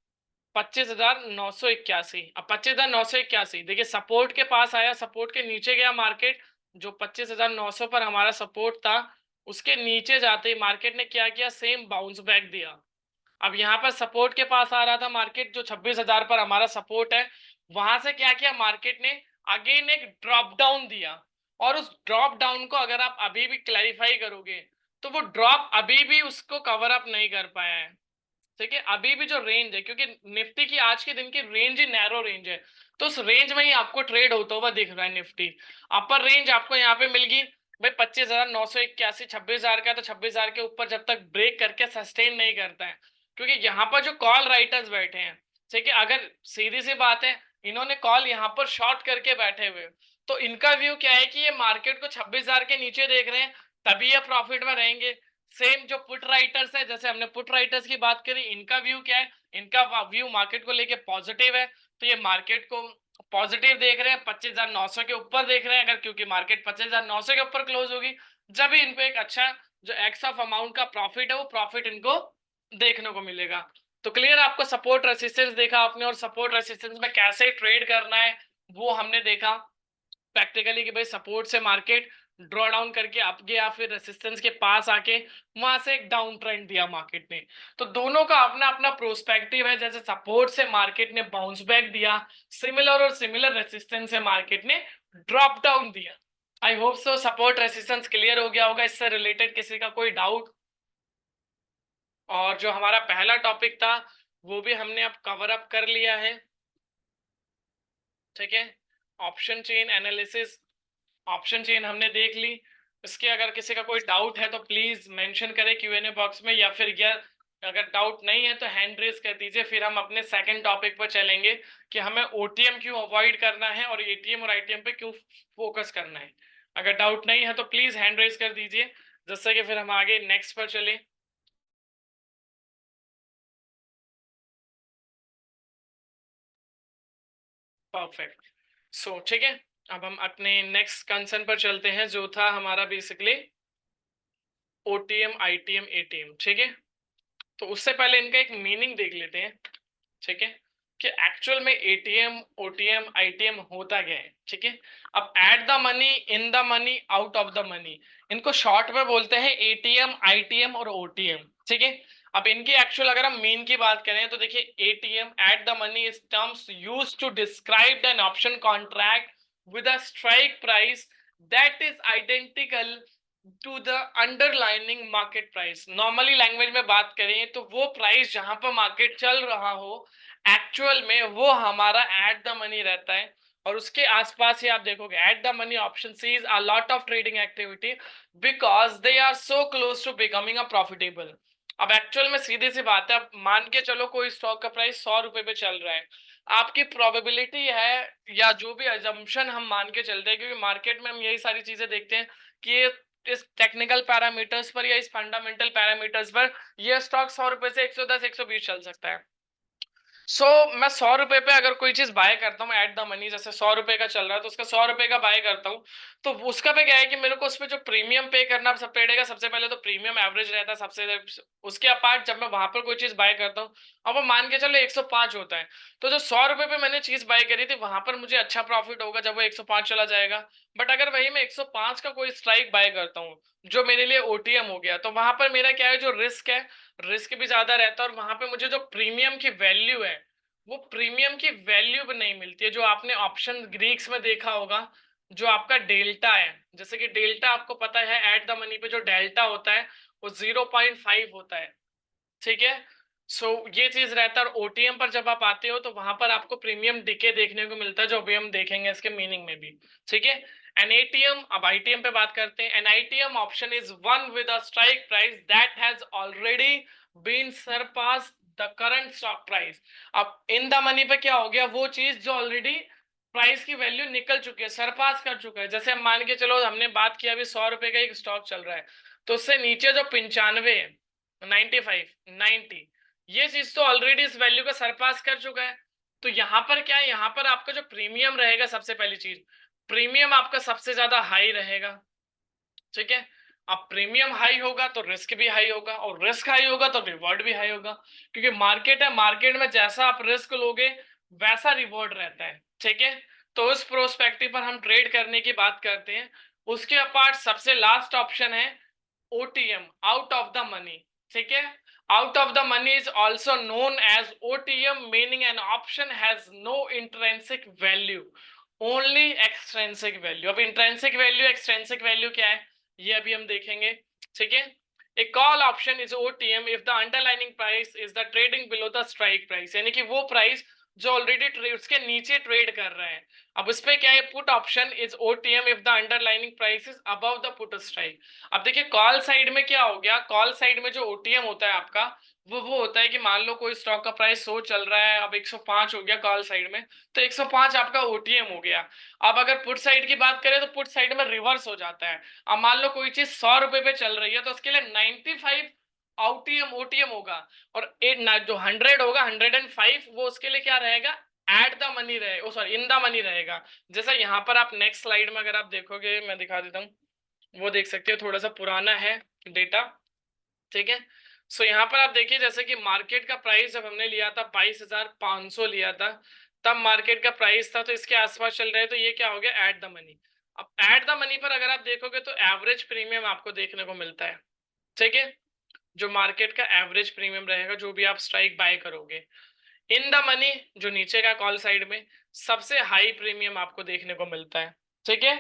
25,981। अब 25,981 देखिए सपोर्ट के पास आया, सपोर्ट के नीचे गया मार्केट। जो 25,900 पर हमारा सपोर्ट था उसके नीचे जाते ही मार्केट ने क्या किया, सेम बाउंस बैक दिया। अब यहाँ पर सपोर्ट के पास आ रहा था मार्केट, जो 26,000 पर हमारा सपोर्ट है, वहां से क्या किया मार्केट ने, अगेन एक ड्रॉप डाउन दिया। और उस ड्रॉप डाउन को अगर आप अभी भी क्लैरिफाई करोगे तो वो ड्रॉप अभी भी उसको कवर अप नहीं कर पाया है। ठीक है, अभी भी जो रेंज है, क्योंकि निफ्टी की आज के दिन की रेंज ही नैरो रेंज है, तो उस रेंज में ही आपको ट्रेड होता हुआ दिख रहा है निफ्टी। अपर रेंज आपको यहाँ पे मिल गई भाई 25,981, 26,000 का, तो 26,000 के ऊपर जब तक ब्रेक करके सस्टेन नहीं करता है, क्योंकि यहाँ पर जो कॉल राइटर्स बैठे हैं, ठीक है, अगर सीधी सी बात है, इन्होंने कॉल यहाँ पर शॉर्ट करके बैठे हुए, तो इनका व्यू क्या है कि ये मार्केट को 26,000 के नीचे देख रहे हैं, तभी ये प्रॉफिट में रहेंगे। सेम जो पुट राइटर्स है, जैसे हमने पुट राइटर्स की बात करी, इनका व्यू क्या है, इनका व्यू मार्केट को लेके पॉजिटिव है, तो ये मार्केट को पॉजिटिव देख रहे हैं, 25,900 के ऊपर देख रहे हैं। अगर क्योंकि मार्केट 25,900 के ऊपर क्लोज होगी, जब भी इनको एक अच्छा जो एक्स ऑफ अमाउंट का प्रॉफिट है, वो प्रॉफिट इनको देखने को मिलेगा। तो क्लियर, आपको सपोर्ट रेसिस्टेंस देखा आपने, और सपोर्ट रेसिस्टेंस में कैसे ट्रेड करना है वो हमने देखा प्रैक्टिकली, कि भाई सपोर्ट से मार्केट ड्रॉ डाउन करके अप गया, फिर रेसिस्टेंस के पास आके वहां से एक डाउन ट्रेंड दिया मार्केट ने। तो दोनों का अपना अपना प्रोस्पेक्टिव है। जैसे सपोर्ट से मार्केट ने बाउंस बैक दिया, सिमिलर और सिमिलर रेसिस्टेंस से मार्केट ने ड्रॉप डाउन दिया। आई होप सो सपोर्ट रेसिस्टेंस क्लियर हो गया होगा, इससे रिलेटेड किसी का कोई डाउट। और जो हमारा पहला टॉपिक था वो भी हमने अब कवर अप कर लिया है। ठीक है, option chain analysis, option chain हमने देख ली। इसके अगर किसी का कोई डाउट है तो प्लीज मेंशन करें क्यूएनए बॉक्स में, या फिर अगर डाउट नहीं है तो हैंड रेज कर दीजिए, फिर हम अपने सेकंड टॉपिक पर चलेंगे कि हमें ओटीएम क्यों अवॉइड करना है और एटीएम और आईटीएम पे क्यों फोकस करना है। अगर डाउट नहीं है तो प्लीज हैंड रेज कर दीजिए, जिससे कि फिर हम आगे नेक्स्ट पर चले। परफेक्ट। सो ठीक है, अब हम अपने नेक्स्ट कंसर्न पर चलते हैं, जो था हमारा बेसिकली ओटीएम आईटीएम एटीएम। ठीक है, तो उससे पहले इनका एक मीनिंग देख लेते हैं। ठीक है, कि एक्चुअल में एटीएम ओटीएम आईटीएम होता क्या है। ठीक है, अब eight the money, in the money, out of the money, इनको शॉर्ट में बोलते हैं एटीएम आईटीएम और ओटीएम। ठीक है, अब इनकी एक्चुअल अगर हम मीन की बात करें तो देखिए, ATM at the money is terms used to describe an option contract with a strike price that is identical to the underlining market price. Normally language में बात करें तो वो प्राइस जहां पर मार्केट चल रहा हो, एक्चुअल में वो हमारा एट द मनी रहता है। और उसके आसपास ही आप देखोगे at the money option sees a lot of trading activity because they are so close to becoming a profitable. अब एक्चुअल में सीधी सी बात है, अब मान के चलो कोई स्टॉक का प्राइस 100 रुपए पे चल रहा है, आपकी प्रोबेबिलिटी है, या जो भी अजम्पशन हम मान के चलते हैं, क्योंकि मार्केट में हम यही सारी चीजें देखते हैं कि इस टेक्निकल पैरामीटर्स पर या इस फंडामेंटल पैरामीटर्स पर ये स्टॉक 100 रुपए से 110 120 चल सकता है। मैं 100 रुपए पे अगर कोई चीज बाय करता हूँ एट द मनी, जैसे 100 रुपए का चल रहा है तो उसका 100 रुपए का बाय करता हूँ, तो उसका पे क्या है कि मेरे को उसमें जो प्रीमियम पे करना सब पड़ेगा। सबसे पहले तो प्रीमियम एवरेज रहता है सबसे, उसके अपार्ट जब मैं वहां पर कोई चीज बाय करता हूँ, अब वो मान के चलो 105 होता है, तो जो 100 रुपए पे मैंने चीज बाय करी थी वहां पर मुझे अच्छा प्रॉफिट होगा जब वो 105 चला जाएगा। बट अगर वही मैं 105 का कोई स्ट्राइक बाय करता हूँ जो मेरे लिए ओटीएम हो गया, तो वहां पर मेरा क्या है, जो रिस्क है, रिस्क भी ज्यादा रहता है, और वहां पे मुझे जो प्रीमियम की वैल्यू है, वो प्रीमियम की वैल्यू भी नहीं मिलती है। जो आपने ऑप्शन ग्रीक्स में देखा होगा, जो आपका डेल्टा है, जैसे कि डेल्टा आपको पता है एट द मनी पे जो डेल्टा होता है वो 0.5 होता है। ठीक है, ये चीज रहता है। और ओटीएम पर जब आप आते हो तो वहां पर आपको प्रीमियम डिके देखने को मिलता है, जो अभी हम देखेंगे इसके मीनिंग में भी। ठीक है, एन एटीएम, अब आईटीएम पे बात करते हैं। An ITM option is one with a strike price that has already been surpass the current stock price. अब इन द मनी पे क्या हो गया, वो चीज जो ऑलरेडी प्राइस की वैल्यू निकल चुकी है, सरपास कर चुका है। जैसे हम मान के चलो, हमने बात किया अभी 100 रुपए का एक स्टॉक चल रहा है, तो उससे नीचे जो 95 है, 95 90, ये चीज तो ऑलरेडी इस वैल्यू का सरपास कर चुका है। तो यहाँ पर क्या है, यहाँ पर आपका जो प्रीमियम रहेगा, सबसे पहली चीज, प्रीमियम आपका सबसे ज्यादा हाई रहेगा। ठीक है, अब प्रीमियम हाई होगा तो रिस्क भी हाई होगा, और रिस्क हाई होगा तो रिवॉर्ड भी हाई होगा, क्योंकि मार्केट है, मार्केट में जैसा आप रिस्क लोगे वैसा रिवॉर्ड रहता है, ठीक है। तो उस प्रोस्पेक्टिव पर हम ट्रेड करने की बात करते हैं। उसके अपार्ट सबसे लास्ट ऑप्शन है OTM, out of the money, ठीक है। Out of the money is also known as OTM, meaning an option has no intrinsic value, only extrinsic value. अब इंट्रेंसिक वैल्यू एक्सट्रेंसिक वैल्यू क्या है ये अभी हम देखेंगे, ठीक है। A call option is OTM if the underlining price is the trading below the strike price, यानी कि वो प्राइस जो ऑलरेडी उसके नीचे ट्रेड कर रहे हैं। अब उस पे क्या है, put option is OTM if the underlining price is above the put strike. अब देखिए कॉल साइड में क्या हो गया, कॉल साइड में जो OTM होता है आपका, वो होता है कि मान लो कोई स्टॉक का प्राइस 100 चल रहा है, अब 105 हो गया कॉल साइड में, तो 105 आपका OTM हो गया। अब अगर पुट साइड की बात करें तो पुट साइड में रिवर्स हो जाता है। अब मान लो कोई चीज 100 रुपए पे चल रही है तो उसके लिए 95 OTM होगा, और जो 100 होगा 105 वो उसके लिए क्या रहेगा, एट द मनी रहेगा, सॉरी इन द मनी रहेगा। जैसा यहाँ पर आप नेक्स्ट स्लाइड में अगर आप देखोगे, मैं दिखा देता हूँ, वो देख सकते हो, थोड़ा सा पुराना है डेटा, ठीक है। सो यहाँ पर आप देखिए जैसे कि मार्केट का प्राइस जब हमने लिया था 22,500 लिया था, तब मार्केट का प्राइस था तो इसके आसपास चल रहे हैं, तो ये क्या हो गया, एट द मनी। अब एट द मनी पर अगर आप देखोगे तो एवरेज प्रीमियम आपको देखने को मिलता है, ठीक है। जो मार्केट का एवरेज प्रीमियम रहेगा जो भी आप स्ट्राइक बाय करोगे, इन द मनी जो नीचे का कॉल साइड में सबसे हाई प्रीमियम आपको देखने को मिलता है, ठीक है।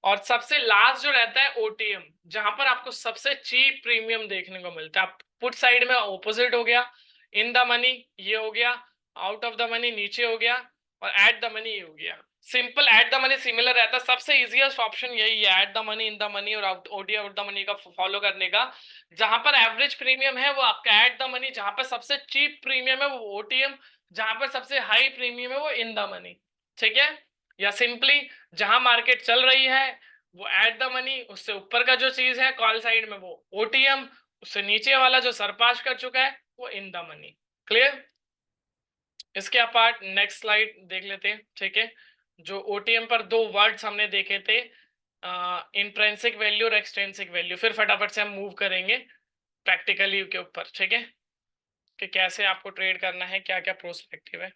और सबसे लास्ट जो रहता है OTM, जहां पर आपको सबसे चीप प्रीमियम देखने को मिलता है। पुट साइड में ऑपोजिट हो गया, इन द मनी ये हो गया, आउट ऑफ द मनी नीचे हो गया, और एट द मनी ये हो गया। Simple eight the money similar रहता है, सबसे इजीएस्ट ऑप्शन यही है, eight the money, in the money और OTM आउट द मनी का फॉलो करने का। जहां पर एवरेज प्रीमियम है वो आपका एट द मनी, जहां पर सबसे चीप प्रीमियम है वो OTM, जहां पर सबसे हाई प्रीमियम है वो इन द मनी, ठीक है। या सिंपली जहां मार्केट चल रही है वो एट द मनी, उससे ऊपर का जो चीज है कॉल साइड में वो OTM, उससे नीचे वाला जो सरपास कर चुका है वो इन द मनी। क्लियर? इसके अपार्ट नेक्स्ट स्लाइड देख लेते हैं, ठीक है। जो OTM पर दो वर्ड्स हमने देखे थे, इंट्रेंसिक वैल्यू और एक्सट्रेंसिक वैल्यू, फिर फटाफट से हम मूव करेंगे प्रैक्टिकली के ऊपर, ठीक है, कि कैसे आपको ट्रेड करना है, क्या क्या प्रोस्पेक्टिव है,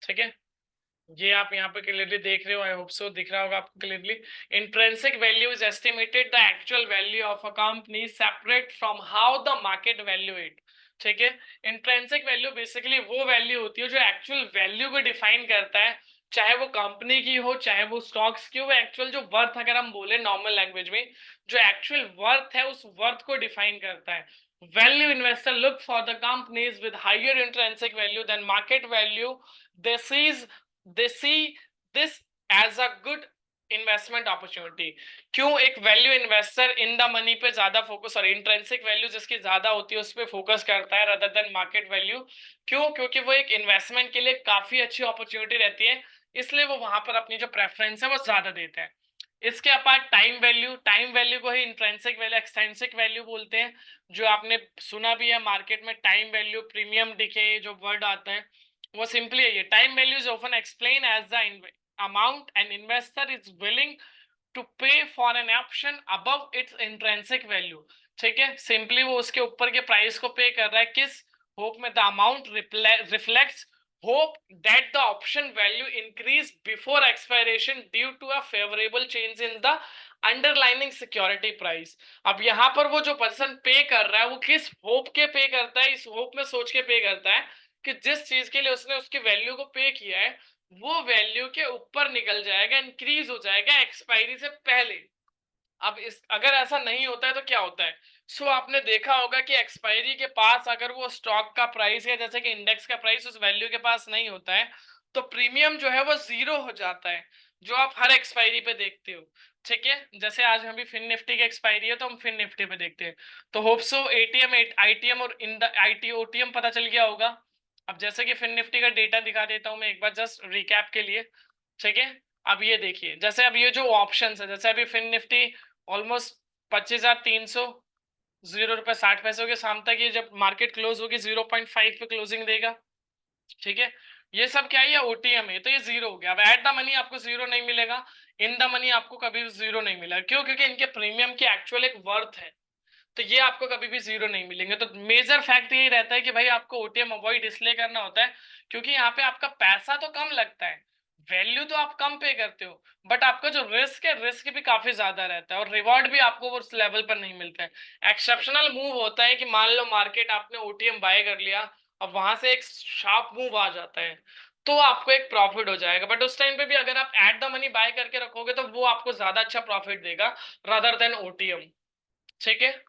ठीक है। ये आप यहाँ पे क्लियरली देख रहे हो, आई होप सो दिख रहा होगा आपको clearly. Intrinsic value is estimated the actual value of a company separate from how the market value it, ठीक है। इंट्रिंसिक वैल्यू बेसिकली वो वैल्यू होती है जो एक्चुअल वैल्यू को डिफाइन करता है, चाहे वो कंपनी की हो चाहे वो स्टॉक्स की हो, वो एक्चुअल जो वर्थ, अगर हम बोले नॉर्मल लैंग्वेज में, जो एक्चुअल वर्थ है उस वर्थ को डिफाइन करता है। Value investor look for the companies with higher intrinsic value than market value, this is they see this as a good investment opportunity. क्यों एक value investor in the money पे ज्यादा focus, और intrinsic value जिसकी ज्यादा होती है उस पे फोकस करता है रादर देन मार्केट वैल्यू? क्यों? क्योंकि वो एक इन्वेस्टमेंट के लिए काफी अच्छी अपॉर्चुनिटी रहती है, इसलिए वो वहां पर अपनी जो प्रेफरेंस है वो ज्यादा देते हैं। इसके अपार्ट टाइम वैल्यू को ही इंट्रिंसिक वैल्यू एक्सट्रिंसिक वैल्यू बोलते हैं, जो आपने सुना भी है मार्केट में, टाइम वैल्यू, प्रीमियम डिके जो वर्ड आता है वो सिंपली है ये। Time value is often explain as the amount an investor is willing to pay for an option above its intrinsic value, ठीक है। सिंपली वो उसके ऊपर के प्राइस को पे कर रहा है, किस होप में? The amount reflects hope that the option value increase before expiration due to a favorable change in the underlining security price. अब यहाँ पर वो जो पर्सन पे कर रहा है वो किस होप के पे करता है, इस होप में सोच के पे करता है कि जिस चीज के लिए उसने उसकी वैल्यू को पे किया है वो वैल्यू के ऊपर निकल जाएगा, इंक्रीज हो जाएगा एक्सपायरी से पहले। अब इस अगर ऐसा नहीं होता है तो क्या होता है? सो आपने देखा होगा कि एक्सपायरी के पास अगर वो स्टॉक का प्राइस है, जैसे कि इंडेक्स का प्राइस उस वैल्यू के पास नहीं होता है, तो प्रीमियम जो है वो जीरो हो जाता है, जो आप हर एक्सपायरी पे देखते हो, ठीक है। जैसे आज हम भी फिन निफ्टी की एक्सपायरी है तो हम फिन निफ्टी पे देखते हैं, तो होप सो एटीएम आईटीएम और इन द आईटी ओटीएम पता चल गया होगा। अब जैसे कि फिन निफ्टी का डेटा दिखा देता हूं मैं एक बार जस्ट रिकैप के लिए, ठीक है। अब ये देखिए, जैसे अब ये जो ऑप्शंस है, जैसे अभी फिन निफ्टी ऑलमोस्ट 25,300, 0 रुपए 60 पैसे हो गए शाम तक, ये जब मार्केट क्लोज होगी 0.5 पे क्लोजिंग देगा, ठीक है। ये सब क्या है? ये OTM है, तो ये जीरो हो गया। अब एट द मनी आपको जीरो नहीं मिलेगा, इन द मनी आपको कभी भी जीरो नहीं मिला। क्यों? क्योंकि इनके प्रीमियम की एक्चुअल एक वर्थ है, तो ये आपको कभी भी जीरो नहीं मिलेंगे। तो मेजर फैक्ट यही रहता है कि भाई आपको ओटीएम अवॉइड इसलिए करना होता है क्योंकि यहाँ पे आपका पैसा तो कम लगता है, वैल्यू तो आप कम पे करते हो, बट आपका जो रिस्क है, रिस्क भी काफी ज्यादा रहता है और रिवॉर्ड भी आपको उस लेवल पर नहीं मिलता है। एक्सेप्शनल मूव होता है कि मान लो मार्केट आपने ओटीएम बाय कर लिया और वहां से एक शार्प मूव आ जाता है तो आपको एक प्रॉफिट हो जाएगा, बट उस टाइम पे भी अगर आप एट द मनी बाय करके रखोगे तो वो आपको ज्यादा अच्छा प्रॉफिट देगा रादर देन ओटीएम। ठीक है,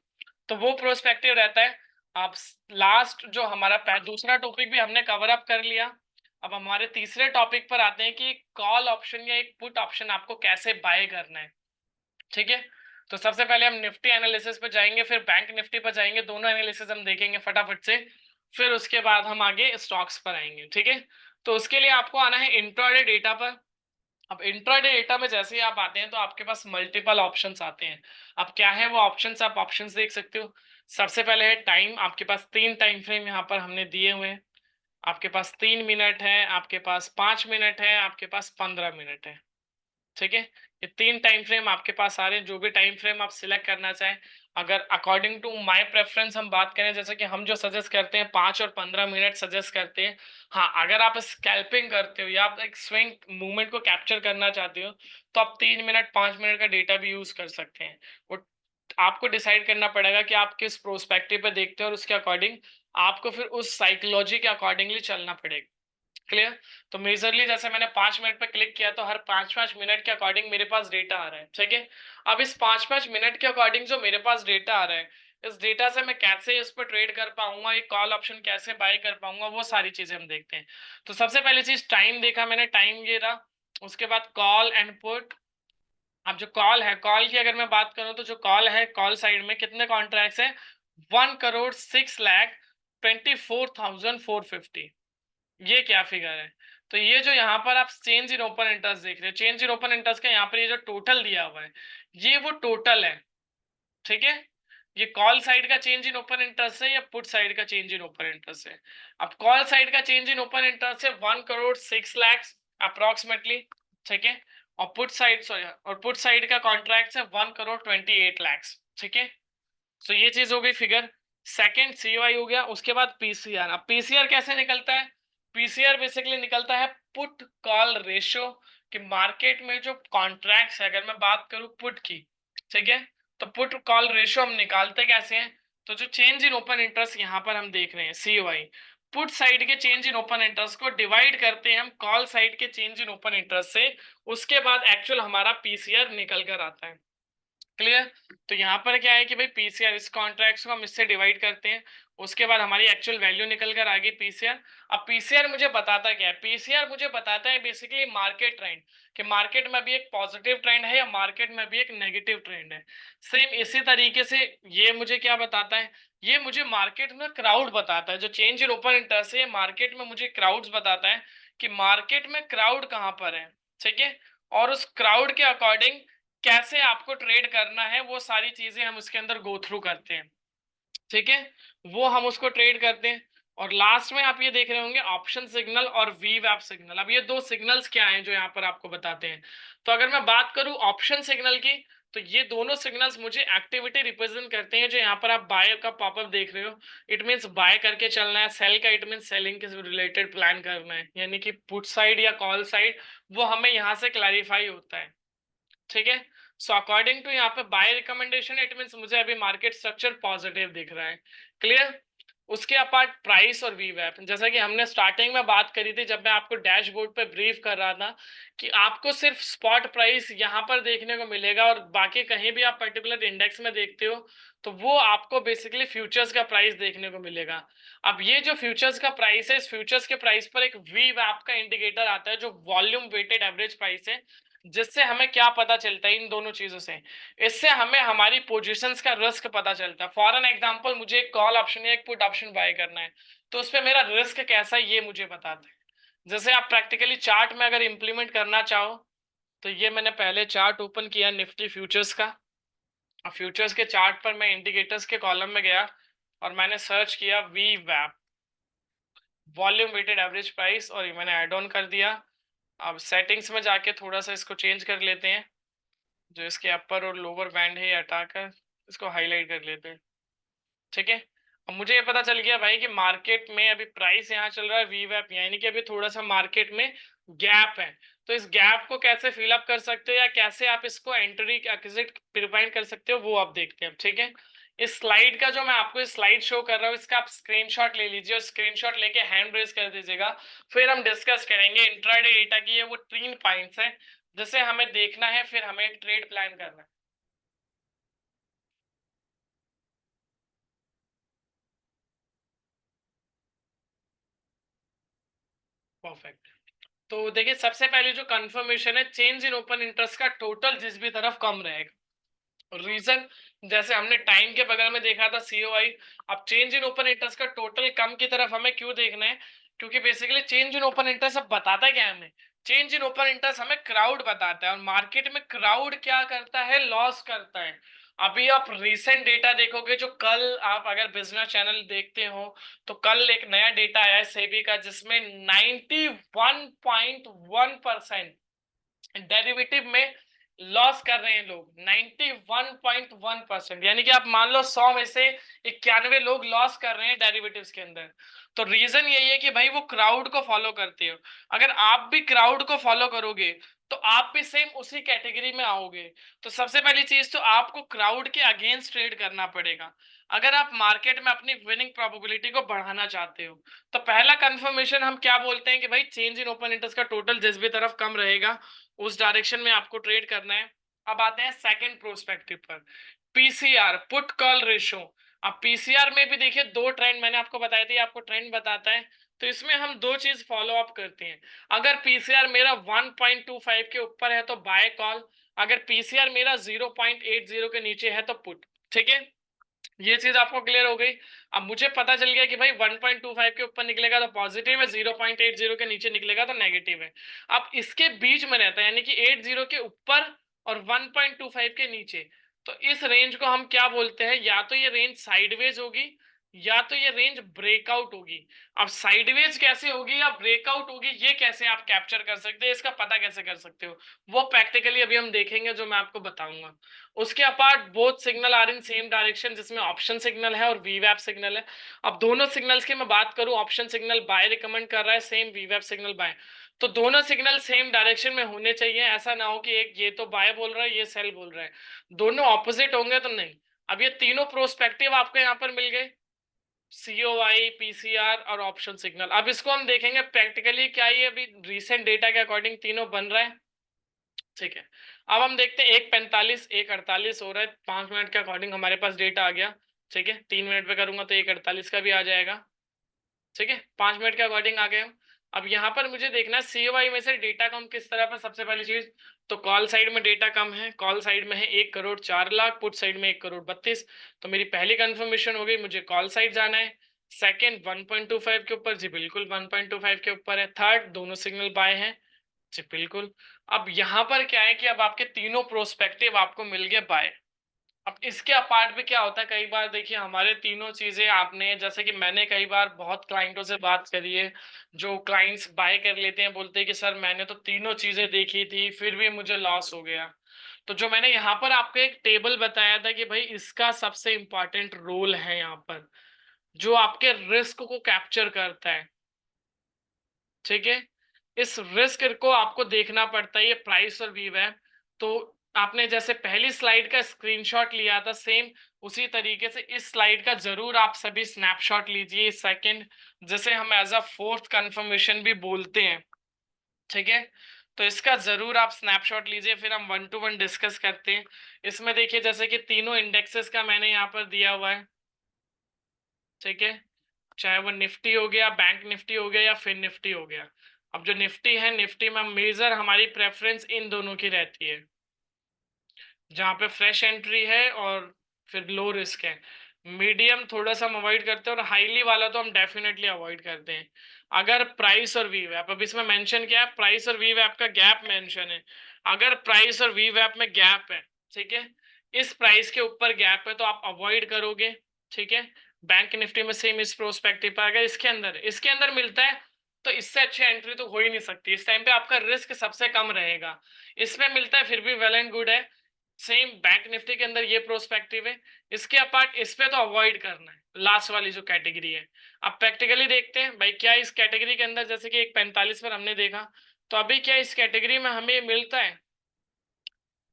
तो वो प्रोस्पेक्टिव रहता है। आप लास्ट जो हमारा दूसरा टॉपिक भी हमने कवर अप कर लिया। अब हमारे तीसरे टॉपिक पर आते हैं कि कॉल ऑप्शन या एक पुट ऑप्शन आपको कैसे बाय करना है। ठीक है, तो सबसे पहले हम निफ्टी एनालिसिस पर जाएंगे, फिर बैंक निफ्टी पर जाएंगे, दोनों एनालिसिस हम देखेंगे फटाफट से, फिर उसके बाद हम आगे स्टॉक्स पर आएंगे। ठीक है, तो उसके लिए आपको आना है इंट्राडे डेटा पर। अब इंट्राडे डेटा में जैसे ही आप आते हैं तो आपके पास मल्टीपल ऑप्शंस आते हैं। अब क्या है वो ऑप्शंस? आप ऑप्शंस देख सकते हो। सबसे पहले है टाइम, आपके पास 3 टाइम फ्रेम यहाँ पर हमने दिए हुए हैं। आपके पास 3 मिनट है, आपके पास 5 मिनट है, आपके पास 15 मिनट है। ठीक है, ये 3 टाइम फ्रेम आपके पास आ रहे हैं। जो भी टाइम फ्रेम आप सिलेक्ट करना चाहें, अगर अकॉर्डिंग टू माय प्रेफरेंस हम बात करें, जैसे कि हम जो सजेस्ट करते हैं 5 और 15 मिनट सजेस्ट करते हैं। हाँ, अगर आप स्कैल्पिंग करते हो या आप एक स्विंग मूवमेंट को कैप्चर करना चाहते हो तो आप 3 मिनट 5 मिनट का डेटा भी यूज कर सकते हैं। वो आपको डिसाइड करना पड़ेगा कि आप किस प्रोस्पेक्टिव पे देखते हो और उसके अकॉर्डिंग आपको फिर उस साइकोलॉजी के अकॉर्डिंगली चलना पड़ेगा। क्लियर? तो मेजरली जैसे मैंने 5 मिनट पे क्लिक किया तो हर 5-5 मिनट के अकॉर्डिंग मेरे पास डेटा आ रहा है। ठीक है, अब इस 5-5 मिनट के अकॉर्डिंग जो मेरे पास डेटा आ रहा है, इस डेटा से मैं कैसे इस पर ट्रेड कर पाऊंगा, ये कॉल ऑप्शन कैसे बाय कर पाऊंगा, वो सारी चीजें हम देखते हैं। तो सबसे पहली चीज टाइम देखा मैंने, टाइम ये रहा। उसके बाद कॉल एंड पुट। अब जो कॉल है, कॉल की अगर मैं बात करूं तो जो कॉल है, कॉल साइड में कितने कॉन्ट्रैक्ट्स हैं? 1,06,24,450। ये क्या फिगर है? तो ये जो यहाँ पर आप चेंज इन ओपन इंटरेस्ट देख रहे हो, चेंज इन ओपन इंटरेस्ट का यहाँ पर ये जो टोटल दिया हुआ है, ये वो टोटल है। ठीक है, ये कॉल साइड का चेंज इन ओपन इंटरेस्ट है या पुट साइड का चेंज इन ओपन इंटरेस्ट है? अब कॉल साइड का चेंज इन ओपन इंटरेस्ट है 1,06,00,000 अप्रोक्सीमेटली। ठीक है, और पुट साइड, सॉरी, और पुट साइड का कॉन्ट्रैक्ट है 1,28,00,000। ठीक है, तो ये चीज हो गई फिगर। सेकंड सीओआई हो गया, उसके बाद पीसीआर। अब पीसीआर कैसे निकलता है? पीसीआर बेसिकली निकलता है पुट कॉल रेशियो, कि मार्केट में जो कॉन्ट्रैक्ट्स है, अगर मैं बात करूं पुट की, ठीक है, तो पुट कॉल रेशियो हम निकालते कैसे हैं? तो जो चेंज इन ओपन इंटरेस्ट यहाँ पर हम देख रहे हैं सीओआई, पुट साइड के चेंज इन ओपन इंटरेस्ट को डिवाइड करते हैं हम कॉल साइड के चेंज इन ओपन इंटरेस्ट से, उसके बाद एक्चुअल हमारा पीसीआर निकल कर आता है। क्लियर? तो यहाँ पर क्या है कि भाई पीसीआर, इस कॉन्ट्रैक्ट्स को हम इससे डिवाइड करते हैं, उसके बाद हमारी एक्चुअल वैल्यू निकल कर आ गई पीसीआर। अब पीसीआर मुझे बताता क्या है? पीसीआर मुझे बताता है बेसिकली मार्केट ट्रेंड, कि मार्केट में भी एक पॉजिटिव ट्रेंड है या मार्केट में भी एक नेगेटिव ट्रेंड है। सेम इसी तरीके से ये मुझे क्या बताता है? ये मुझे मार्केट में क्राउड बताता है। जो चेंज इन ओपन इंटरेस्ट है, मार्केट में मुझे क्राउड्स बताता है कि मार्केट में क्राउड कहाँ पर है। ठीक है, और उस क्राउड के अकॉर्डिंग कैसे आपको ट्रेड करना है, वो सारी चीजें हम उसके अंदर गो थ्रू करते हैं। ठीक है, वो हम उसको ट्रेड करते हैं। और लास्ट में आप ये देख रहे होंगे ऑप्शन सिग्नल और वीवैप सिग्नल। अब ये दो सिग्नल्स क्या हैं जो यहाँ पर आपको बताते हैं? तो अगर मैं बात करूं ऑप्शन सिग्नल की, तो ये दोनों सिग्नल्स मुझे एक्टिविटी रिप्रेजेंट करते हैं। जो यहाँ पर आप बाय का पॉपअप देख रहे हो, इट मीन्स बाय करके चलना है। सेल का इट मीन्स सेलिंग के रिलेटेड प्लान करना है, यानी कि पुट साइड या कॉल साइड, वो हमें यहाँ से क्लैरिफाई होता है। ठीक है, सो अकॉर्डिंग टू यहाँ पे बाय रिकमेंडेशन, इट मींस मुझे अभी मार्केट स्ट्रक्चर पॉजिटिव दिख रहा है। क्लियर? उसके अपार्ट प्राइस और वीवैप, जैसा कि हमने स्टार्टिंग में बात करी थी जब मैं आपको डैशबोर्ड पे ब्रीफ कर रहा था, कि आपको सिर्फ स्पॉट प्राइस यहाँ पर देखने को मिलेगा और बाकी कहीं भी आप पर्टिकुलर इंडेक्स में देखते हो तो वो आपको बेसिकली फ्यूचर्स का प्राइस देखने को मिलेगा। अब ये जो फ्यूचर्स का प्राइस है, इस फ्यूचर्स के प्राइस पर एक वीवैप का इंडिकेटर आता है जो वॉल्यूम वेटेड एवरेज प्राइस है, जिससे हमें क्या पता चलता है? इन दोनों चीजों से, इससे हमें हमारी पोजीशंस का रिस्क पता चलता है। फॉर एन एग्जांपल, मुझे एक कॉल ऑप्शन या एक पुट ऑप्शन बाय करना है, तो उस पर मेरा रिस्क कैसा है ये मुझे बताता है। जैसे आप प्रैक्टिकली चार्ट में अगर इंप्लीमेंट करना चाहो, तो ये मैंने पहले चार्ट ओपन किया निफ्टी फ्यूचर्स का, और फ्यूचर्स के चार्ट पर मैं इंडिकेटर्स के कॉलम में गया और मैंने सर्च किया वी वैप, वॉल्यूम वेटेड एवरेज प्राइस, और ये मैंने ऐड ऑन कर दिया। अब सेटिंग्स में जाके थोड़ा सा इसको चेंज कर लेते हैं, जो इसके अपर और लोअर बैंड है ये हटाकर इसको हाईलाइट कर लेते हैं। ठीक है, अब मुझे ये पता चल गया भाई कि मार्केट में अभी प्राइस यहाँ चल रहा है वीवैप, यानी कि अभी थोड़ा सा मार्केट में गैप है। तो इस गैप को कैसे फिलअप कर सकते हो या कैसे आप इसको एंट्री एग्जिट प्रिवाइंड कर सकते हो वो आप देखते हैं। ठीक है, इस स्लाइड का जो मैं आपको स्लाइड शो कर रहा हूँ इसका आप स्क्रीनशॉट ले लीजिए और स्क्रीनशॉट लेके हैंड रेज कर दीजिएगा। फिर हम डिस्कस करेंगे इंट्राडे डेटा की, ये वो 3 पॉइंट्स है जिसे हमें देखना है, फिर हमें ट्रेड प्लान करना है। परफेक्ट। तो देखिए सबसे पहले जो कंफर्मेशन है, चेंज इन ओपन इंटरेस्ट का टोटल जिस भी तरफ कम रहेगा। रीजन जैसे हमने टाइम के बगल में देखा था सीओआई, अब चेंज इन ओपन इंटरेस्ट का टोटल कम की तरफ हमें क्यों देखना है, क्योंकि basically change in open interest अब बताता है क्या हमें, चेंज इन ओपन इंटरेस्ट हमें क्राउड बताता है और मार्केट में क्राउड क्या करता है, लॉस करता है। अभी आप रीसेंट डेटा देखोगे, जो कल आप अगर बिजनेस चैनल देखते हो तो कल एक नया डेटा आया है सेबी का जिसमें 91.1% डेरिवेटिव में लॉस कर रहे हैं लोग। 91.1%, यानी कि आप मान लो 100 में से 91 लोग लॉस कर रहे हैं डेरिवेटिव्स के अंदर। तो रीजन यही है कि भाई वो क्राउड को फॉलो करते हो। अगर आप भी क्राउड को फॉलो करोगे तो आप भी सेम उसी कैटेगरी में आओगे। तो सबसे पहली चीज तो आपको क्राउड के अगेंस्ट ट्रेड करना पड़ेगा अगर आप मार्केट में अपनी विनिंग प्रोबेबिलिटी को बढ़ाना चाहते हो। तो पहला कंफर्मेशन हम क्या बोलते हैं कि भाई चेंज इन ओपन इंटरेस्ट का टोटल जिस भी तरफ कम रहेगा उस डायरेक्शन में आपको ट्रेड करना है। अब आते हैं सेकंड प्रोस्पेक्टिव पर, पीसीआर, पुट कॉल रेशो। अब पीसीआर में भी देखिए दो ट्रेंड मैंने आपको बताए थे, आपको ट्रेंड बताता है। तो इसमें हम दो चीज फॉलो अप करते हैं। अगर पीसीआर मेरा 1.25 के ऊपर है तो बाय कॉल, अगर पीसीआर मेरा 0.80 के नीचे है तो पुट। ठीक है, ये चीज आपको क्लियर हो गई। अब मुझे पता चल गया कि भाई 1.25 के ऊपर निकलेगा तो पॉजिटिव है, 0.80 के नीचे निकलेगा तो नेगेटिव है। अब इसके बीच में रहता है, यानी कि 80 के ऊपर और 1.25 के नीचे। तो इस रेंज को हम क्या बोलते हैं, या तो ये रेंज साइडवेज होगी या तो ये रेंज ब्रेकआउट होगी। अब साइडवेज कैसे होगी या ब्रेकआउट होगी ये कैसे आप कैप्चर कर सकते हैं, इसका पता कैसे कर सकते हो, वो प्रैक्टिकली अभी हम देखेंगे जो मैं आपको बताऊंगा। उसके apart both signal are in same direction, जिसमें ऑप्शन सिग्नल है और वीवैप सिग्नल है। अब दोनों सिग्नल्स की मैं बात करूं, ऑप्शन सिग्नल बाय रिकमेंड कर रहा है, सेम वीवैप सिग्नल बाय। तो दोनों सिग्नल सेम डायरेक्शन में होने चाहिए, ऐसा ना हो कि एक ये तो बाय बोल रहा है ये सेल बोल रहा है, दोनों ऑपोजिट होंगे तो नहीं। अब ये तीनों प्रोस्पेक्टिव आपको यहाँ पर मिल गए, सीओआई, पीसीआर और ऑप्शन सिग्नल। अब इसको हम देखेंगे प्रैक्टिकली क्या ये अभी रीसेंट डेटा के अकॉर्डिंग तीनों बन रहा है। ठीक है, अब हम देखते हैं 1:45 1:48 हो रहा है, 5 मिनट के अकॉर्डिंग हमारे पास डेटा आ गया। ठीक है, 3 मिनट पे करूंगा तो 1:48 का भी आ जाएगा। ठीक है, 5 मिनट के अकॉर्डिंग आ गए हम। अब यहाँ पर मुझे देखना है सीओआई में से डेटा कम किस तरह पर। सबसे पहली चीज तो कॉल साइड में डेटा कम है, कॉल साइड में है 1,04,00,000, पुट साइड में 1,32,00,000। तो मेरी पहली कंफर्मेशन हो गई, मुझे कॉल साइड जाना है। सेकंड 1.25 के ऊपर, जी बिल्कुल 1.25 के ऊपर है। थर्ड दोनों सिग्नल बाय हैं, जी बिल्कुल। अब यहाँ पर क्या है कि अब आपके तीनों प्रोस्पेक्टिव आपको मिल गए बाय। अब इसके अपार्ट भी क्या होता है, कई बार देखिए हमारे तीनों चीजें आपने, जैसे कि मैंने कई बार बहुत क्लाइंटों से बात करी है, जो क्लाइंट्स बाय कर लेते हैं बोलते हैं कि सर मैंने तो तीनों चीजें देखी थी फिर भी मुझे लॉस हो गया। तो जो मैंने यहाँ पर आपको एक टेबल बताया था कि भाई इसका सबसे इंपॉर्टेंट रोल है यहाँ पर, जो आपके रिस्क को कैप्चर करता है। ठीक है, इस रिस्क को आपको देखना पड़ता है, ये प्राइस और वीव है। तो आपने जैसे पहली स्लाइड का स्क्रीनशॉट लिया था, सेम उसी तरीके से इस स्लाइड का जरूर आप सभी स्नैपशॉट लीजिए। सेकंड जिसे हम एज अ फोर्थ कंफर्मेशन भी बोलते हैं। ठीक है, तो इसका जरूर आप स्नैपशॉट लीजिए, फिर हम 1 to 1 डिस्कस करते हैं। इसमें देखिए जैसे कि तीनों इंडेक्सेस का मैंने यहाँ पर दिया हुआ है। ठीक है, चाहे वो निफ्टी हो गया, बैंक निफ्टी हो गया या फिर निफ्टी हो गया। अब जो निफ्टी है, निफ्टी में मेजर हमारी प्रेफरेंस इन दोनों की रहती है, जहाँ पे फ्रेश एंट्री है और फिर लो रिस्क है। मीडियम थोड़ा सा हम अवॉइड करते हैं और हाईली वाला तो हम डेफिनेटली अवॉइड करते हैं। अगर प्राइस और वी वैप, अब इसमें मेंशन किया है प्राइस और वी वैप का गैप मेंशन है। अगर प्राइस और वी वैप में गैप है, ठीक है, इस प्राइस के ऊपर गैप है तो आप अवॉइड करोगे। ठीक है, बैंक निफ्टी में सेम इस प्रोस्पेक्टिव पर, अगर इसके अंदर मिलता है तो इससे अच्छी एंट्री तो हो ही नहीं सकती। इस टाइम पे आपका रिस्क सबसे कम रहेगा, इसमें मिलता है फिर भी वेल एंड गुड है। सेम बैंक निफ्टी के अंदर ये प्रोस्पेक्टिव है। इसके अपार्ट इस पे तो अवॉइड करना है, लास्ट वाली जो कैटेगरी है। अब प्रैक्टिकली देखते हैं भाई क्या इस कैटेगरी के अंदर, जैसे कि एक 45 पर हमने देखा, तो अभी क्या इस कैटेगरी में हमें मिलता है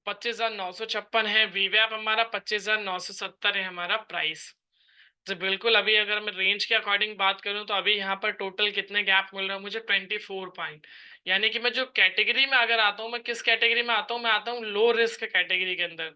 25,956 है वीवैप हमारा, 25,970 है हमारा प्राइस। तो बिल्कुल अभी अगर मैं रेंज के अकॉर्डिंग बात करूं तो अभी यहाँ पर टोटल कितने गैप मिल रहा है मुझे, 24 पॉइंट। यानी कि मैं जो कैटेगरी में अगर आता हूँ, मैं किस कैटेगरी में आता हूँ, मैं आता हूँ लो रिस्क कैटेगरी के अंदर।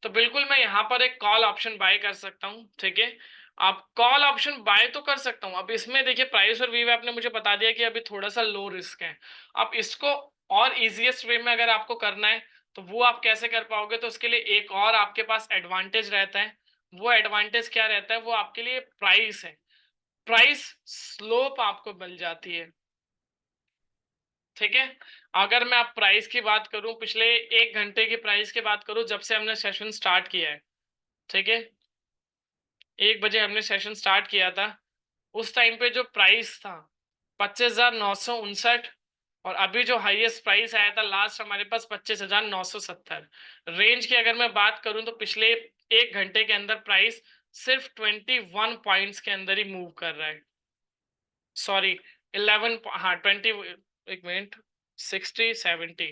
तो बिल्कुल मैं यहाँ पर एक कॉल ऑप्शन बाय कर सकता हूँ, ठीक है। आप कॉल ऑप्शन बाय तो कर सकता हूँ। अब इसमें देखिए प्राइस और वीवैप ने मुझे बता दिया कि अभी थोड़ा सा लो रिस्क है। अब इसको और इजीएस्ट वे में अगर आपको करना है तो वो आप कैसे कर पाओगे, तो उसके लिए एक और आपके पास एडवांटेज रहता है। वो एडवांटेज क्या रहता है, वो आपके लिए प्राइस है। प्राइस स्लोप आपको मिल जाती है, ठीक है। अगर मैं आप प्राइस की बात करूं, पिछले 1 घंटे की प्राइस की बात करूं, जब से हमने सेशन स्टार्ट किया है, ठीक है, 1 बजे हमने सेशन स्टार्ट किया था, उस टाइम पे जो प्राइस था 25,959, और अभी जो हाईएस्ट प्राइस आया था लास्ट हमारे पास 25,970। रेंज की अगर मैं बात करूं तो पिछले 1 घंटे के अंदर प्राइस सिर्फ 21 पॉइंट्स के अंदर ही मूव कर रहा है। सॉरी 11, हाँ 20, एक मिनट, 60 70,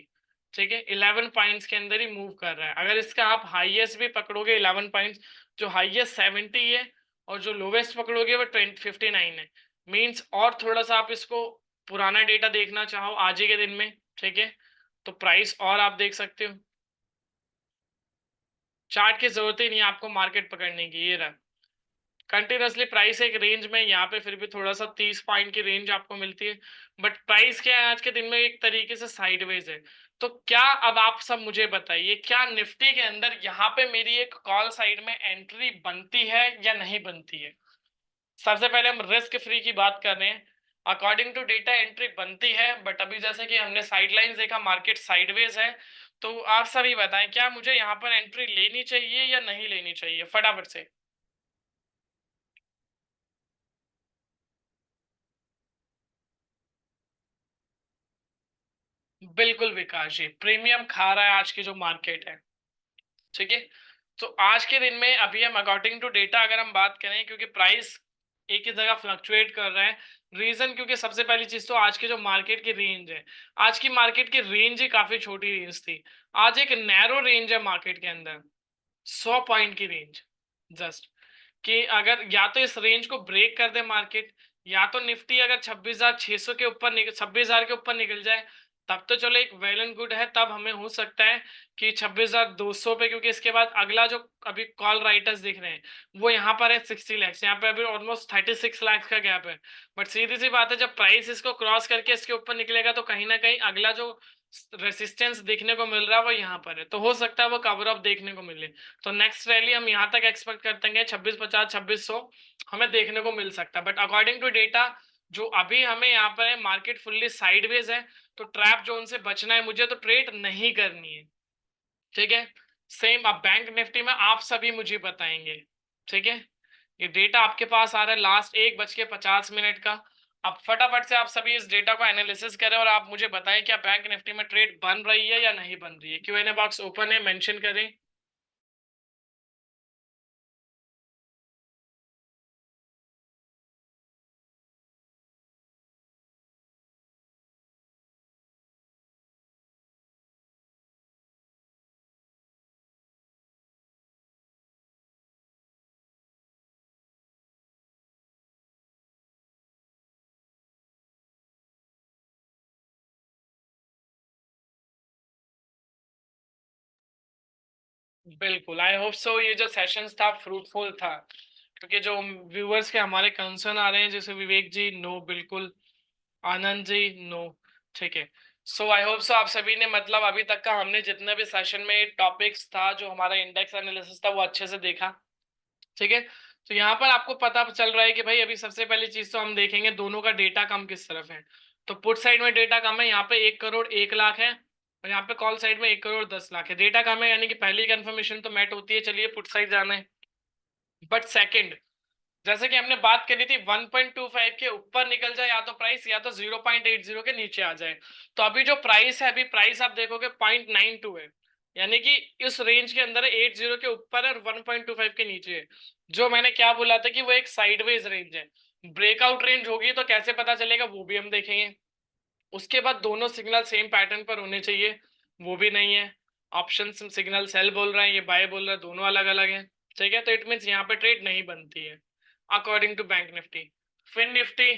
ठीक है, 11 पॉइंट्स के अंदर ही मूव कर रहा है। अगर इसका आप हाईएस्ट भी पकड़ोगे 11 पॉइंट्स, जो हाईएस्ट 70 है और जो लोवेस्ट पकड़ोगे वो 59 है। मींस और थोड़ा सा आप इसको पुराना डेटा देखना चाहो आज ही के दिन में, ठीक है, तो प्राइस और आप देख सकते हो। चार्ट की जरूरत ही नहीं है आपको मार्केट पकड़ने की, ये रहा कंटिन्यूसली प्राइस एक रेंज में, यहाँ पे फिर भी थोड़ा सा 30 पॉइंट की रेंज आपको मिलती है। बट प्राइस क्या है आज के दिन में, एक तरीके से साइडवेज है। तो क्या अब आप सब मुझे बताइए, क्या निफ्टी के अंदर यहाँ पे मेरी एक कॉल साइड में एंट्री बनती है या नहीं बनती है? सबसे पहले हम रिस्क फ्री की बात कर रहे हैं। अकॉर्डिंग टू डेटा एंट्री बनती है, बट अभी जैसे कि हमने साइडलाइंस देखा मार्केट साइडवेज है। तो आप सभी बताएं क्या मुझे यहाँ पर एंट्री लेनी चाहिए या नहीं लेनी चाहिए, फटाफट से। बिल्कुल विकास जी, प्रीमियम खा रहा है आज की जो मार्केट है, ठीक है। तो आज के दिन में अभी हम अकॉर्डिंग टू डेटा अगर हम बात करें, क्योंकि प्राइस एक ही जगह फ्लक्चुएट कर रहा है, रीजन क्योंकि सबसे पहली चीज तो आज की जो मार्केट की रेंज है, आज की मार्केट की रेंज ही काफी छोटी रेंज थी। आज एक नैरो रेंज है मार्केट के अंदर, 100 पॉइंट की रेंज जस्ट, कि अगर या तो इस रेंज को ब्रेक कर दे मार्केट, या तो निफ्टी अगर 26,600 के ऊपर 26,000 के ऊपर निकल जाए, तब तो चलो एक वेल एंड गुड है, तब हमें हो सकता है कि 26,200 पे, क्योंकि इसके बाद अगला जो अभी कॉल राइटर्स दिख रहे हैं वो यहाँ पर है 60 लैक्स, यहाँ पे अभी ऑलमोस्ट 36 लाख का गैप है। बट सीधी सी बात है, जब प्राइस इसको क्रॉस करके इसके ऊपर निकलेगा तो कहीं ना कहीं अगला जो रेसिस्टेंस देखने को मिल रहा है वो यहाँ पर है, तो हो सकता है वो कवर अप देखने को मिले। तो नेक्स्ट रैली हम यहाँ तक एक्सपेक्ट करते हैं 2650 2600 हमें देखने को मिल सकता है। बट अकॉर्डिंग टू डेटा जो अभी हमें यहाँ पर है, मार्केट फुल्ली साइडवेज है, तो ट्रैप जोन से बचना है मुझे, तो ट्रेड नहीं करनी है, ठीक है। सेम अब बैंक निफ्टी में आप सभी मुझे बताएंगे, ठीक है। ये डेटा आपके पास आ रहा है लास्ट 1:50 का। अब फटाफट से आप सभी इस डेटा को एनालिसिस करें और आप मुझे बताएं क्या बैंक निफ्टी में ट्रेड बन रही है या नहीं बन रही है। क्यूएनए बॉक्स ओपन है, मेंशन करें। बिल्कुल, आई होप सो ये जो सेशंस था फ्रूटफुल था, क्योंकि जो व्यूअर्स के हमारे कंसर्न आ रहे हैं, जैसे विवेक जी नो बिल्कुल, आनंद जी नो, ठीक है। सो आई होप सो आप सभी ने मतलब अभी तक का हमने जितने भी सेशन में टॉपिक्स था जो हमारा इंडेक्स एनालिसिस था वो अच्छे से देखा, ठीक है। तो यहाँ पर आपको पता चल रहा है कि भाई अभी सबसे पहली चीज तो हम देखेंगे दोनों का डेटा कम किस तरफ है। तो पुट साइड में डेटा कम है, यहाँ पे 1,01,00,000 है, और यहाँ पे कॉल साइड में 1,10,00,000 है। डेटा कम है यानी कि पहली कंफर्मेशन तो मैट होती है, चलिए पुट साइड जाना है। बट सेकंड, जैसे कि हमने बात करी थी 1.25 के ऊपर निकल जाए या तो प्राइस, या तो 0.80 के नीचे आ जाए। तो अभी जो प्राइस है, अभी प्राइस आप देखोगे 0.92 है, यानी कि इस रेंज के अंदर 80 के ऊपर है और 1.25 के नीचे है। जो मैंने क्या बोला था कि वो एक साइडवेज रेंज है, ब्रेकआउट रेंज होगी तो कैसे पता चलेगा वो भी हम देखेंगे। उसके बाद दोनों सिग्नल सेम पैटर्न पर होने चाहिए, वो भी नहीं है। ऑप्शन सिग्नल सेल बोल रहा है, ये बाय बोल रहा है, दोनों अलग अलग है। ठीक है, तो इट मीन्स यहाँ पे ट्रेड नहीं बनती है according to bank Nifty. Fin Nifty,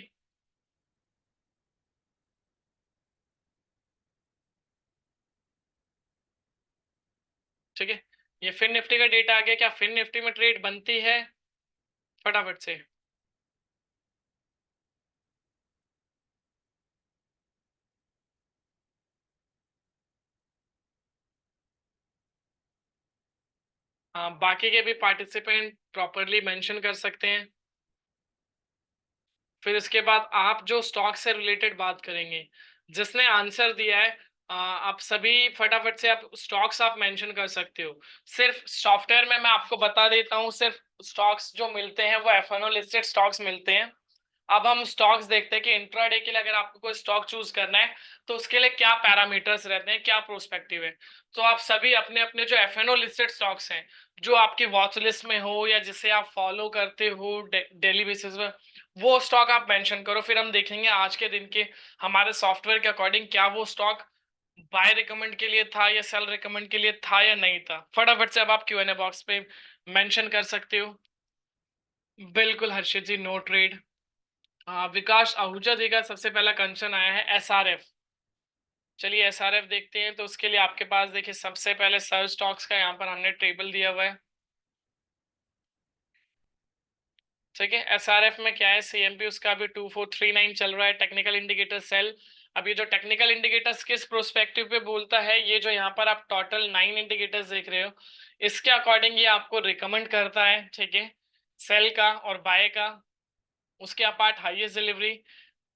ठीक है, ये फिन निफ्टी का डेटा आ गया। क्या फिन निफ्टी में ट्रेड बनती है? फटाफट से। हाँ, बाकी के भी पार्टिसिपेंट प्रॉपरली मेंशन कर सकते हैं। फिर इसके बाद आप जो स्टॉक से रिलेटेड बात करेंगे, जिसने आंसर दिया है, आप सभी फटाफट से आप स्टॉक्स आप मेंशन कर सकते हो। सिर्फ सॉफ्टवेयर में मैं आपको बता देता हूँ, सिर्फ स्टॉक्स जो मिलते हैं वो एफएनओ लिस्टेड स्टॉक्स मिलते हैं। अब हम स्टॉक्स देखते हैं कि इंट्राडे के लिए अगर आपको कोई स्टॉक चूज करना है तो उसके लिए क्या पैरामीटर्स रहते हैं, क्या प्रोस्पेक्टिव है। तो आप सभी अपने अपने जो एफएनओ लिस्टेड स्टॉक्स हैं, जो आपकी वॉच लिस्ट में हो या जिसे आप फॉलो करते हो डेली बेसिस पे, वो स्टॉक आप मेंशन करो। फिर हम देखेंगे आज के दिन के हमारे सॉफ्टवेयर के अकॉर्डिंग क्या वो स्टॉक बाय रिकमेंड के लिए था या सेल रिकमेंड के लिए था या नहीं था। फटाफट से अब आप क्यू एन ए बॉक्स पे मेंशन कर सकते हो। बिल्कुल हर्षित जी, नो ट्रेड। विकास आहूजा जी का सबसे पहला कंसर्न आया है एसआरएफ। चलिए एसआरएफ देखते हैं। तो उसके लिए आपके पास देखिए सबसे पहले सर्च स्टॉक्स का यहाँ पर हमने टेबल दिया हुआ है। ठीक है, एसआरएफ में क्या है, सीएमपी उसका अभी 2439 चल रहा है। Technical indicator sell. अब ये जो टेक्निकल इंडिकेटर्स किस प्रोस्पेक्टिव पे बोलता है, ये जो यहाँ पर आप टोटल 9 इंडिकेटर्स देख रहे हो, इसके अकॉर्डिंग ये आपको रिकमेंड करता है। ठीक है, सेल का और बाय का। उसके अपार्ट हाईएस्ट डिलीवरी,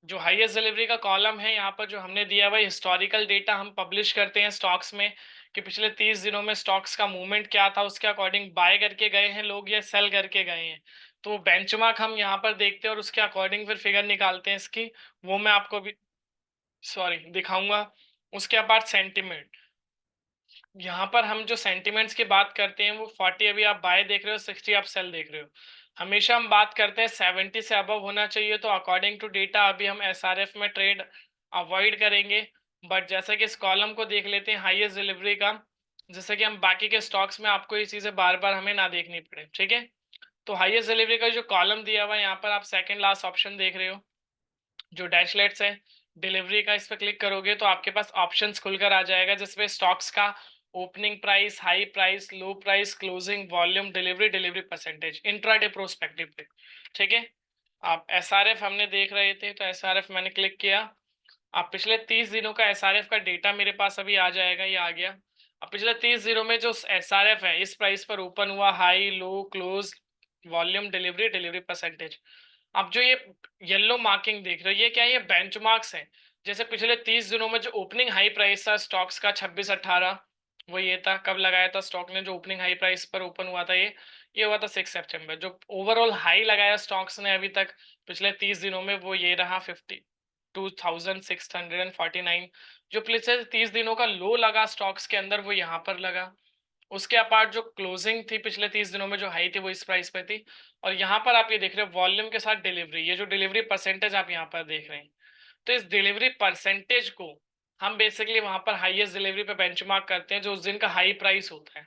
जो हाईएस्ट डिलीवरी का कॉलम है यहाँ पर जो हमने दिया हुआ है, हिस्टोरिकल डेटा हम पब्लिश करते हैं स्टॉक्स में कि पिछले 30 दिनों में स्टॉक्स का मूवमेंट क्या था, उसके अकॉर्डिंग बाय करके गए हैं लोग या सेल करके गए हैं। तो बेंचमार्क हम यहाँ पर देखते हैं और उसके अकॉर्डिंग फिर फिगर निकालते हैं इसकी। वो मैं आपको भी सॉरी दिखाऊंगा। उसके बाद सेंटिमेंट, यहाँ पर हम जो सेंटिमेंट्स की बात करते हैं वो 40 अभी आप बाय देख रहे हो, 60 आप सेल देख रहे हो। हमेशा हम बात करते हैं 70 से अबव होना चाहिए, तो अकॉर्डिंग टू डेटा अभी हम एसआरएफ में ट्रेड अवॉइड करेंगे। बट जैसे कि इस कॉलम को देख लेते हैं हाईएस्ट डिलीवरी का, जैसे कि हम बाकी के स्टॉक्स में आपको ये चीजें बार बार हमें ना देखनी पड़े। ठीक है, तो हाईएस्ट डिलीवरी का जो कॉलम दिया हुआ है यहाँ पर आप सेकंड लास्ट ऑप्शन देख रहे हो, जो डैशलेट्स है डिलीवरी का, इस पर क्लिक करोगे तो आपके पास ऑप्शंस खुलकर आ जाएगा, जिसमें स्टॉक्स का ओपनिंग प्राइस, हाई प्राइस, लो price, closing, volume, delivery, delivery percentage, intraday prospective पे। ठीक है, आप एसआरएफ हमने देख रहे थे तो एसआरएफ मैंने क्लिक किया। अब पिछले 30 दिनों का एसआरएफ का डेटा मेरे पास अभी आ जाएगा, ये आ गया। अब पिछले 30 दिनों में जो एसआरएफ है इस प्राइस पर ओपन हुआ, high, low, close, volume, delivery, delivery percentage. अब जो ये येलो मार्किंग देख रहे हो, ये क्या है, ये बेंचमार्क्स हैं। जैसे पिछले 30 दिनों में जो ओपनिंग हाई प्राइस था स्टॉक्स का 26-18, वो ये था। कब लगाया था स्टॉक ने जो ओपनिंग हाई प्राइस पर ओपन हुआ था, ये हुआ था 6 सितंबर। जो ओवरऑल हाई लगाया स्टॉक्स ने अभी तक पिछले 30 दिनों में, वो ये रहा 52,649। जो पिछले 30 दिनों का लो लगा स्टॉक्स के अंदर, वो यहाँ पर लगा। उसके अपार्ट जो क्लोजिंग थी पिछले 30 दिनों में, जो हाई थी वो इस प्राइस पे थी। और यहाँ पर आप ये देख रहे हो वॉल्यूम के साथ डिलीवरी, ये जो डिलीवरी परसेंटेज आप यहाँ पर देख रहे हैं, तो इस डिलीवरी परसेंटेज को हम बेसिकली वहां पर हाईएस्ट डिलीवरी पे बेंचमार्क करते हैं, जो उस दिन का हाई प्राइस होता है।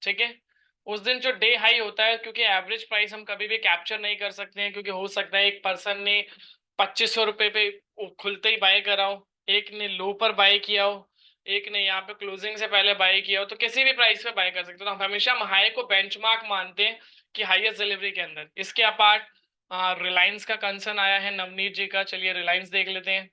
ठीक है, उस दिन जो डे हाई होता है, क्योंकि एवरेज प्राइस हम कभी भी कैप्चर नहीं कर सकते हैं, क्योंकि हो सकता है एक पर्सन ने 2500 रुपए पे खुलते ही बाय करा हो, एक ने लो पर बाय किया हो, एक ने यहाँ पे क्लोजिंग से पहले बाय किया हो, तो किसी भी प्राइस पे बाय कर सकते हो। तो हम हमेशा हम हाई को बेंचमार्क मानते हैं कि हाईएस्ट डिलीवरी के अंदर। इसके अपार्ट रिलायंस का कंसर्न आया है नवनीत जी का, चलिए रिलायंस देख लेते हैं।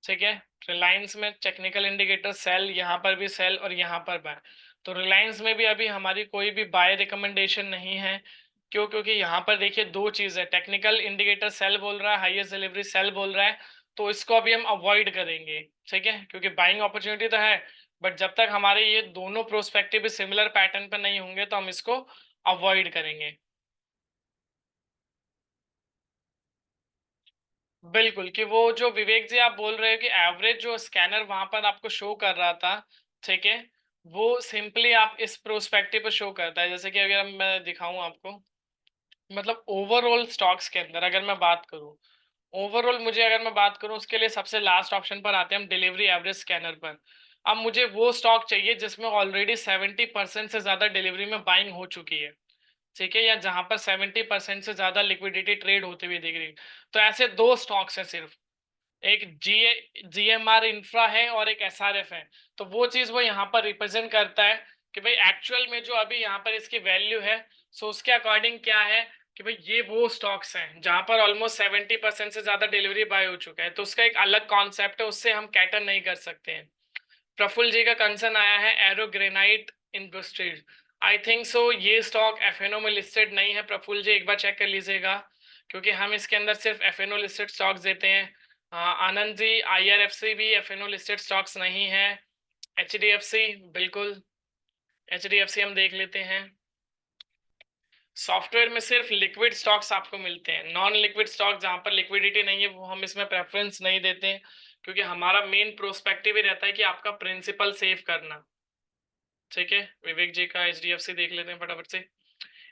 ठीक है, रिलायंस में टेक्निकल इंडिकेटर सेल, यहाँ पर भी सेल और यहाँ पर बाय। तो रिलायंस में भी अभी हमारी कोई भी बाय रिकमेंडेशन नहीं है। क्यों? क्योंकि यहाँ पर देखिए दो चीज है, टेक्निकल इंडिकेटर सेल बोल रहा है, हाईएस्ट डिलीवरी सेल बोल रहा है। तो इसको अभी हम अवॉइड करेंगे, ठीक है, क्योंकि बाइंग अपॉर्चुनिटी तो है, बट जब तक हमारे ये दोनों प्रोस्पेक्टिव सिमिलर पैटर्न पर नहीं होंगे तो हम इसको अवॉइड करेंगे। बिल्कुल, कि वो जो विवेक जी आप बोल रहे हो कि एवरेज जो स्कैनर वहां पर आपको शो कर रहा था, ठीक है, वो सिंपली आप इस प्रोस्पेक्टिव पर शो करता है। जैसे कि अगर मैं दिखाऊं आपको, मतलब ओवरऑल स्टॉक्स के अंदर अगर मैं बात करूं, ओवरऑल मुझे अगर मैं बात करूं, उसके लिए सबसे लास्ट ऑप्शन पर आते हैं हम, डिलीवरी एवरेज स्कैनर पर। अब मुझे वो स्टॉक चाहिए जिसमें ऑलरेडी 70% से ज्यादा डिलीवरी में बाइंग हो चुकी है, ठीक है, या जहां पर 70% से ज्यादा लिक्विडिटी ट्रेड होते हुए दिख रही है। तो ऐसे दो स्टॉक्स हैं सिर्फ, एक जीएमआर इंफ्रा है और एक एसआरएफ है। तो वो चीज वो यहाँ पर रिप्रेजेंट करता है कि भाई एक्चुअल में जो अभी यहाँ पर इसकी वैल्यू है, सो उसके अकॉर्डिंग क्या है कि भाई ये वो स्टॉक्स हैं जहां पर ऑलमोस्ट 70% से ज्यादा डिलीवरी बाय हो चुका है। तो उसका एक अलग कॉन्सेप्ट है, उससे हम कैटर नहीं कर सकते हैं। प्रफुल्ल जी का कंसर्न आया है arrow granite industries, I think so ये स्टॉक एफएनओ में लिस्टेड नहीं है। प्रफुल्ल जी एक बार चेक कर लीजिएगा, क्योंकि हम इसके अंदर सिर्फ एफएनओ लिस्टेड स्टॉक्स देते हैं। आनंद जी, आईआरएफसी भी एफएनओ लिस्टेड स्टॉक्स नहीं है। एचडीएफसी, बिल्कुल, एचडीएफसी हम देख लेते हैं। सॉफ्टवेयर में सिर्फ लिक्विड स्टॉक्स आपको मिलते हैं, नॉन लिक्विड स्टॉक जहां पर लिक्विडिटी नहीं है वो हम इसमें प्रेफरेंस नहीं देते हैं, क्योंकि हमारा मेन प्रोस्पेक्टिव ही रहता है कि आपका प्रिंसिपल सेव करना, ठीक है। विवेक जी का एचडीएफसी देख लेते हैं फटाफट से।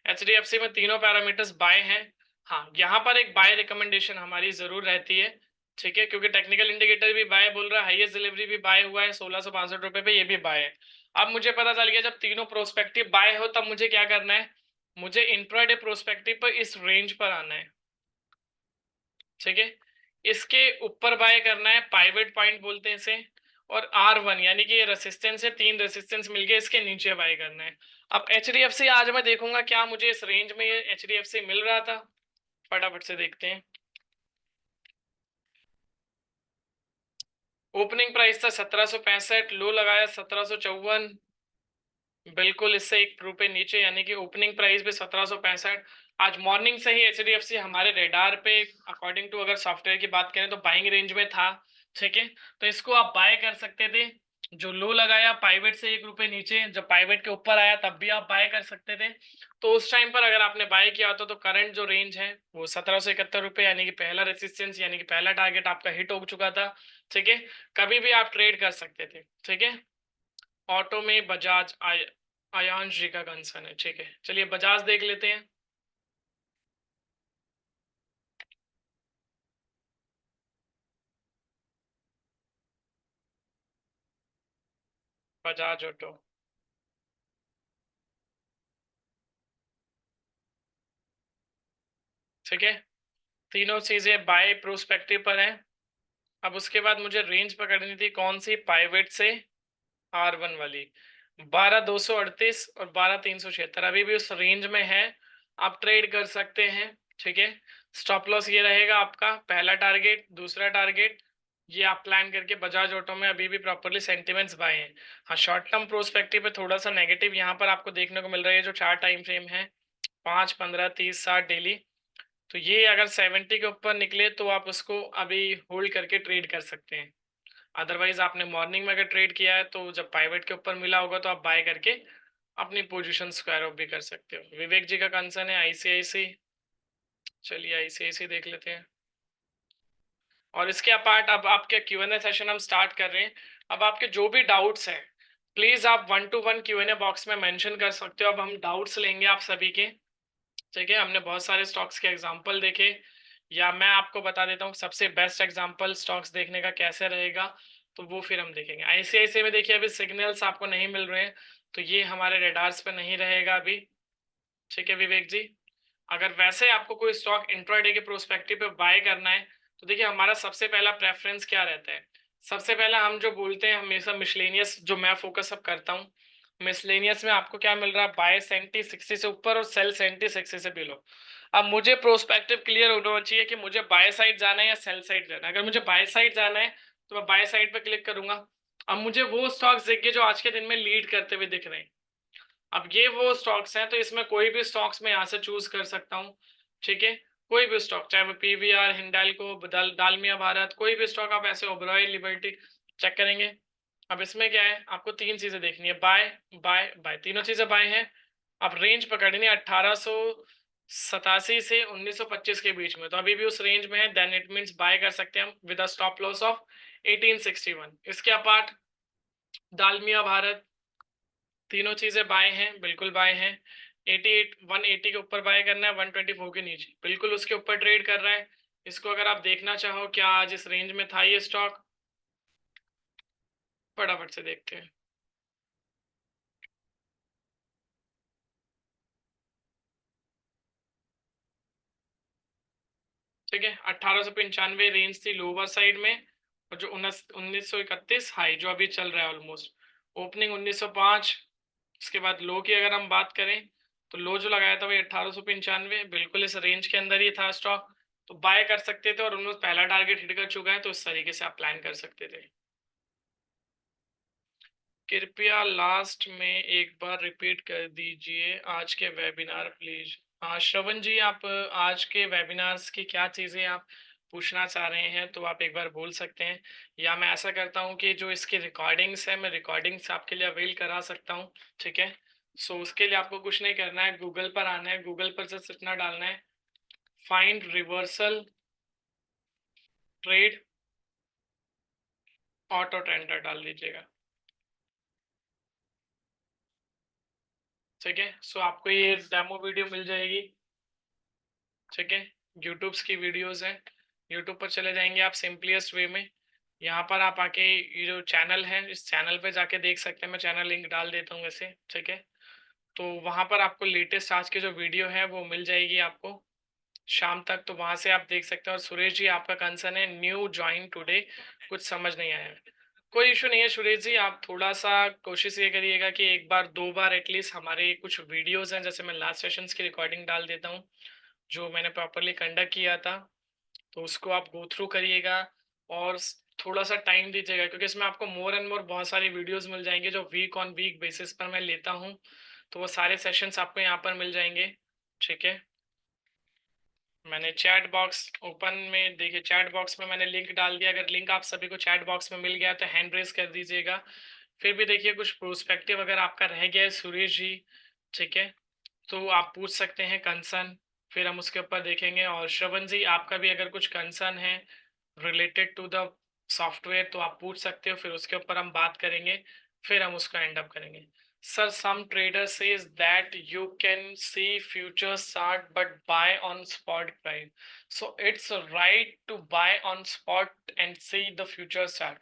एचडीएफसी में तीनों पैरामीटर्स बाय हैं। हाँ, यहाँ पर एक बाय रिकमेंडेशन हमारी जरूर रहती है, ठीक है, क्योंकि टेक्निकल इंडिकेटर भी बाय बोल रहा है, हाईएस्ट डिलीवरी भी बाय हुआ है 1662 पे, ये भी बाय है। अब मुझे पता चल गया जब तीनों प्रोस्पेक्टिव बाय हो तब मुझे क्या करना है, मुझे इंट्राडे प्रोस्पेक्टिव पर इस रेंज पर आना है, ठीक है। इसके ऊपर बाय करना है, पाइवेट पॉइंट बोलते हैं इसे, और R1 यानी कि ये रेसिस्टेंस है, 3 रेसिस्टेंस मिल गए, इसके नीचे बाय करना है। अब एचडीएफसी आज मैं देखूंगा क्या मुझे इस रेंज में ये एचडीएफसी मिल रहा था, फटाफट से देखते हैं। ओपनिंग प्राइस था 1765, लो लगाया 1754, बिल्कुल इससे 1 रुपए नीचे, यानी कि ओपनिंग प्राइस भी 1765। आज मॉर्निंग से ही एचडीएफसी हमारे रेडार पे अकॉर्डिंग टू अगर सॉफ्टवेयर की बात करें तो बाइंग रेंज में था, ठीक है। तो इसको आप बाय कर सकते थे, जो लो लगाया पाइवेट से 1 रुपए नीचे, जब पाइवेट के ऊपर आया तब भी आप बाय कर सकते थे। तो उस टाइम पर अगर आपने बाय किया होता तो करंट जो रेंज है वो 1771 रुपए, यानी कि पहला रेसिस्टेंस यानी कि पहला टारगेट आपका हिट हो चुका था, ठीक है। कभी भी आप ट्रेड कर सकते थे, ठीक है। ऑटो में बजाज आयांश जी का कंसर्न है, ठीक है, चलिए बजाज देख लेते हैं। बजाज ऑटो, ठीक है, तीनों चीजें बाय प्रोस्पेक्टिव पर हैं। अब उसके बाद मुझे रेंज पकड़नी थी कौन सी, पाइवेट से R1 वाली, 12238 और 12376 अभी भी उस रेंज में है, आप ट्रेड कर सकते हैं, ठीक है। स्टॉप लॉस ये रहेगा आपका, पहला टारगेट, दूसरा टारगेट, ये आप प्लान करके। बजाज ऑटो में अभी भी प्रॉपरली सेंटिमेंट्स बाय हैं। हाँ, शॉर्ट टर्म प्रोस्पेक्टिव पे थोड़ा सा नेगेटिव यहाँ पर आपको देखने को मिल रहा है, जो 4 टाइम फ्रेम है, 5, 15, 30, 60 डेली। तो ये अगर 70 के ऊपर निकले तो आप उसको अभी होल्ड करके ट्रेड कर सकते हैं। अदरवाइज आपने मॉर्निंग में अगर ट्रेड किया है तो जब पाइवेट के ऊपर मिला होगा तो आप बाय करके अपनी पोजीशन स्क्वायर ऑफ भी कर सकते हो। विवेक जी का कंसर्न है आईसीआईसी, चलिए आईसीआईसी देख लेते हैं। और इसके अपार्ट अब आपके Q&A सेशन हम स्टार्ट कर रहे हैं। अब आपके जो भी डाउट्स हैं प्लीज आप 1-to-1 Q&A बॉक्स में मेंशन कर सकते हो। अब हम डाउट्स लेंगे आप सभी के, ठीक है। हमने बहुत सारे स्टॉक्स के एग्जांपल देखे, या मैं आपको बता देता हूँ सबसे बेस्ट एग्जांपल स्टॉक्स देखने का कैसे रहेगा, तो वो फिर हम देखेंगे। आईसीआईसी में देखिए अभी सिग्नल्स आपको नहीं मिल रहे हैं, तो ये हमारे रेडार्स पे नहीं रहेगा अभी, ठीक है विवेक जी। अगर वैसे आपको कोई स्टॉक इंट्राडे के प्रोस्पेक्टिव पे बाय करना है तो देखिए हमारा सबसे पहला प्रेफरेंस क्या रहता है, सबसे पहला हम जो बोलते हैं हमेशा मिसलेनियस, जो मैं फोकस अब करता हूँ, मिसलेनियस में आपको क्या मिल रहा है, बाय 60 से ऊपर और सेल 60 से बिलो। अब मुझे प्रोस्पेक्टिव क्लियर होना चाहिए कि मुझे बाय साइड जाना है या सेल साइड जाना है। अगर मुझे बाय साइड जाना है तो मैं बाय साइड पे क्लिक करूंगा। अब मुझे वो स्टॉक्स देखिए जो आज के दिन में लीड करते हुए दिख रहे हैं। अब ये वो स्टॉक्स हैं, तो इसमें कोई भी स्टॉक्स में यहाँ से चूज कर सकता हूँ, ठीक है। कोई भी स्टॉक, चाहे वो पीवीआर, हिंडाल्को, डालमिया भारत, कोई भी स्टॉक आप ऐसे, ओबरॉय, लिबर्टी चेक करेंगे। अब इसमें क्या है, आपको तीन चीजें देखनी है, बाय बाय बाय, तीनों चीजें बाय हैं। आप रेंज पकड़नी है 1887 से 1925 के बीच में, तो अभी भी उस रेंज में है, देन इट मींस बाय कर सकते हैं हम with a stop loss of 1861। इसके अपार्ट डालमिया भारत, तीनों चीजें बाय हैं, बिल्कुल बाय हैं। 88 180 के ऊपर बाय करना है, 124 के नीचे बिल्कुल उसके ऊपर ट्रेड कर रहा है। इसको अगर आप देखना चाहो क्या आज इस रेंज में था ये स्टॉक, फटाफट से देखते हैं। ठीक है, 1895 रेंज थी लोअर साइड में, और जो 1931 हाई जो अभी चल रहा है ऑलमोस्ट, ओपनिंग 1905। इसके बाद लो की अगर हम बात करें, तो लो जो लगाया था वही 1895, बिल्कुल इस रेंज के अंदर ही था स्टॉक, तो बाय कर सकते थे, और उन्होंने पहला टारगेट हिट कर चुका है, तो इस तरीके से आप प्लान कर सकते थे। कृपया लास्ट में एक बार रिपीट कर दीजिए आज के वेबिनार प्लीज। हाँ श्रवण जी, आप आज के वेबिनार्स की क्या चीज़ें आप पूछना चाह रहे हैं तो आप एक बार बोल सकते हैं, या मैं ऐसा करता हूँ कि जो इसकी रिकॉर्डिंग्स है मैं रिकॉर्डिंग्स आपके लिए अवेल करा सकता हूँ। ठीक है, सो उसके लिए आपको कुछ नहीं करना है, गूगल पर आना है, गूगल पर जस्ट इतना डालना है, find reversal trade auto trender डाल दीजिएगा। ठीक है, सो आपको ये डेमो वीडियो मिल जाएगी। ठीक है, यूट्यूब्स की वीडियोस हैं, यूट्यूब पर चले जाएंगे आप सिंपलीस्ट वे में, यहाँ पर आप आके ये जो चैनल है इस चैनल पे जाके देख सकते हैं, मैं चैनल लिंक डाल देता हूँ वैसे। ठीक है, तो वहाँ पर आपको लेटेस्ट आज की जो वीडियो है वो मिल जाएगी आपको शाम तक, तो वहाँ से आप देख सकते हैं। और सुरेश जी, आपका कंसर्न है न्यू ज्वाइन टुडे, कुछ समझ नहीं आया, कोई इशू नहीं है सुरेश जी, आप थोड़ा सा कोशिश ये करिएगा कि एक बार दो बार एटलीस्ट हमारे कुछ वीडियोस हैं, जैसे मैं लास्ट सेशंस की रिकॉर्डिंग डाल देता हूँ जो मैंने प्रॉपरली कंडक्ट किया था, तो उसको आप गो थ्रू करिएगा, और थोड़ा सा टाइम दीजिएगा, क्योंकि इसमें आपको मोर एंड मोर बहुत सारी वीडियोस मिल जाएंगे जो वीक ऑन वीक बेसिस पर मैं लेता हूँ, तो वो सारे सेशंस आपको यहाँ पर मिल जाएंगे। ठीक है, मैंने चैट बॉक्स ओपन में देखिए, चैट बॉक्स में मैंने लिंक डाल दिया, अगर लिंक आप सभी को चैट बॉक्स में मिल गया तो हैंड रेज कर दीजिएगा। फिर भी देखिए कुछ प्रोस्पेक्टिव अगर आपका रह गया है सुरेश जी, ठीक है, तो आप पूछ सकते हैं कंसर्न, फिर हम उसके ऊपर देखेंगे। और श्रवण जी, आपका भी अगर कुछ कंसर्न है रिलेटेड टू द सॉफ्टवेयर तो आप पूछ सकते हो, फिर उसके ऊपर हम बात करेंगे, फिर हम उसका एंड अप करेंगे। Sir, some trader says that you can see futures chart but buy on spot price. So it's right to buy on spot and see the futures chart.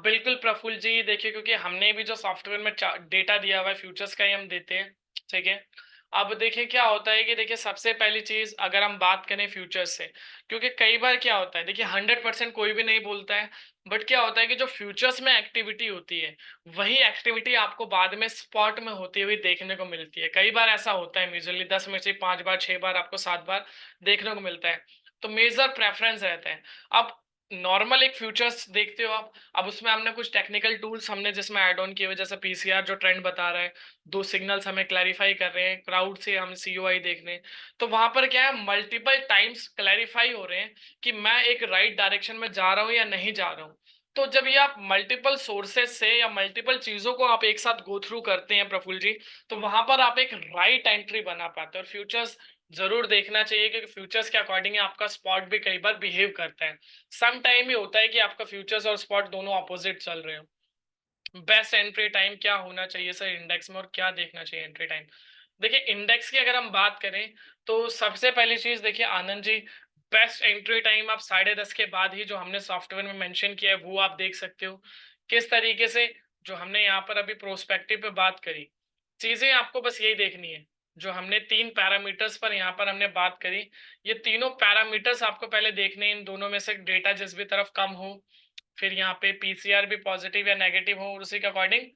बिल्कुल प्रफुल्ल जी, देखिए क्योंकि हमने भी जो सॉफ्टवेयर में डेटा दिया हुआ है फ्यूचर्स का ही हम देते हैं। ठीक है, अब देखिए क्या होता है कि देखिए सबसे पहली चीज अगर हम बात करें फ्यूचर्स से, क्योंकि कई बार क्या होता है, देखिए 100% कोई भी नहीं बोलता है, बट क्या होता है कि जो फ्यूचर्स में एक्टिविटी होती है वही एक्टिविटी आपको बाद में स्पॉट में होती हुई देखने को मिलती है। कई बार ऐसा होता है, मेजरली 10 में से 5 बार 6 बार आपको 7 बार देखने को मिलता है, तो मेजर प्रेफरेंस रहता है। अब नॉर्मल एक फ्यूचर्स देखते हो आप, अब उसमें हमने कुछ टेक्निकल टूल्स हमने जिसमें ऐड ऑन किए हुए, जैसे पीसीआर जो ट्रेंड बता रहा है, दो सिग्नल्स हमें क्लैरिफाई कर रहे हैं, क्राउड से हम सीओआई देख रहे हैं, तो वहां पर क्या है मल्टीपल टाइम्स क्लैरिफाई हो रहे हैं कि मैं एक राइट डायरेक्शन में जा रहा हूँ या नहीं जा रहा हूँ। तो जब ये आप मल्टीपल सोर्सेस से या मल्टीपल चीजों को आप एक साथ गो थ्रू करते हैं प्रफुल्ल जी, तो वहां पर आप एक राइट एंट्री बना पाते हैं। और फ्यूचर्स जरूर देखना चाहिए, क्योंकि फ्यूचर्स के अकॉर्डिंग आपका स्पॉट भी कई बार बिहेव करता है। सम टाइम ही होता है कि आपका फ्यूचर्स और स्पॉट दोनों अपोजिट चल रहे हो। बेस्ट एंट्री टाइम क्या होना चाहिए सर इंडेक्स में, और क्या देखना चाहिए एंट्री टाइम? देखिए इंडेक्स की अगर हम बात करें तो सबसे पहली चीज देखिए Anand ji, best entry time आप 10:30 के बाद ही जो हमने सॉफ्टवेयर में मेंशन किया है वो आप देख सकते हो। किस तरीके से जो हमने यहाँ पर अभी प्रोस्पेक्टिव पे बात करी, चीजें आपको बस यही देखनी है, जो हमने तीन पैरामीटर्स पर यहाँ पर हमने बात करी, ये तीनों पैरामीटर्स आपको पहले देखने हैं, इन दोनों में से डेटा जिस भी तरफ कम हो, फिर यहाँ पे पीसीआर भी पॉजिटिव या नेगेटिव हो, और उसी के अकॉर्डिंग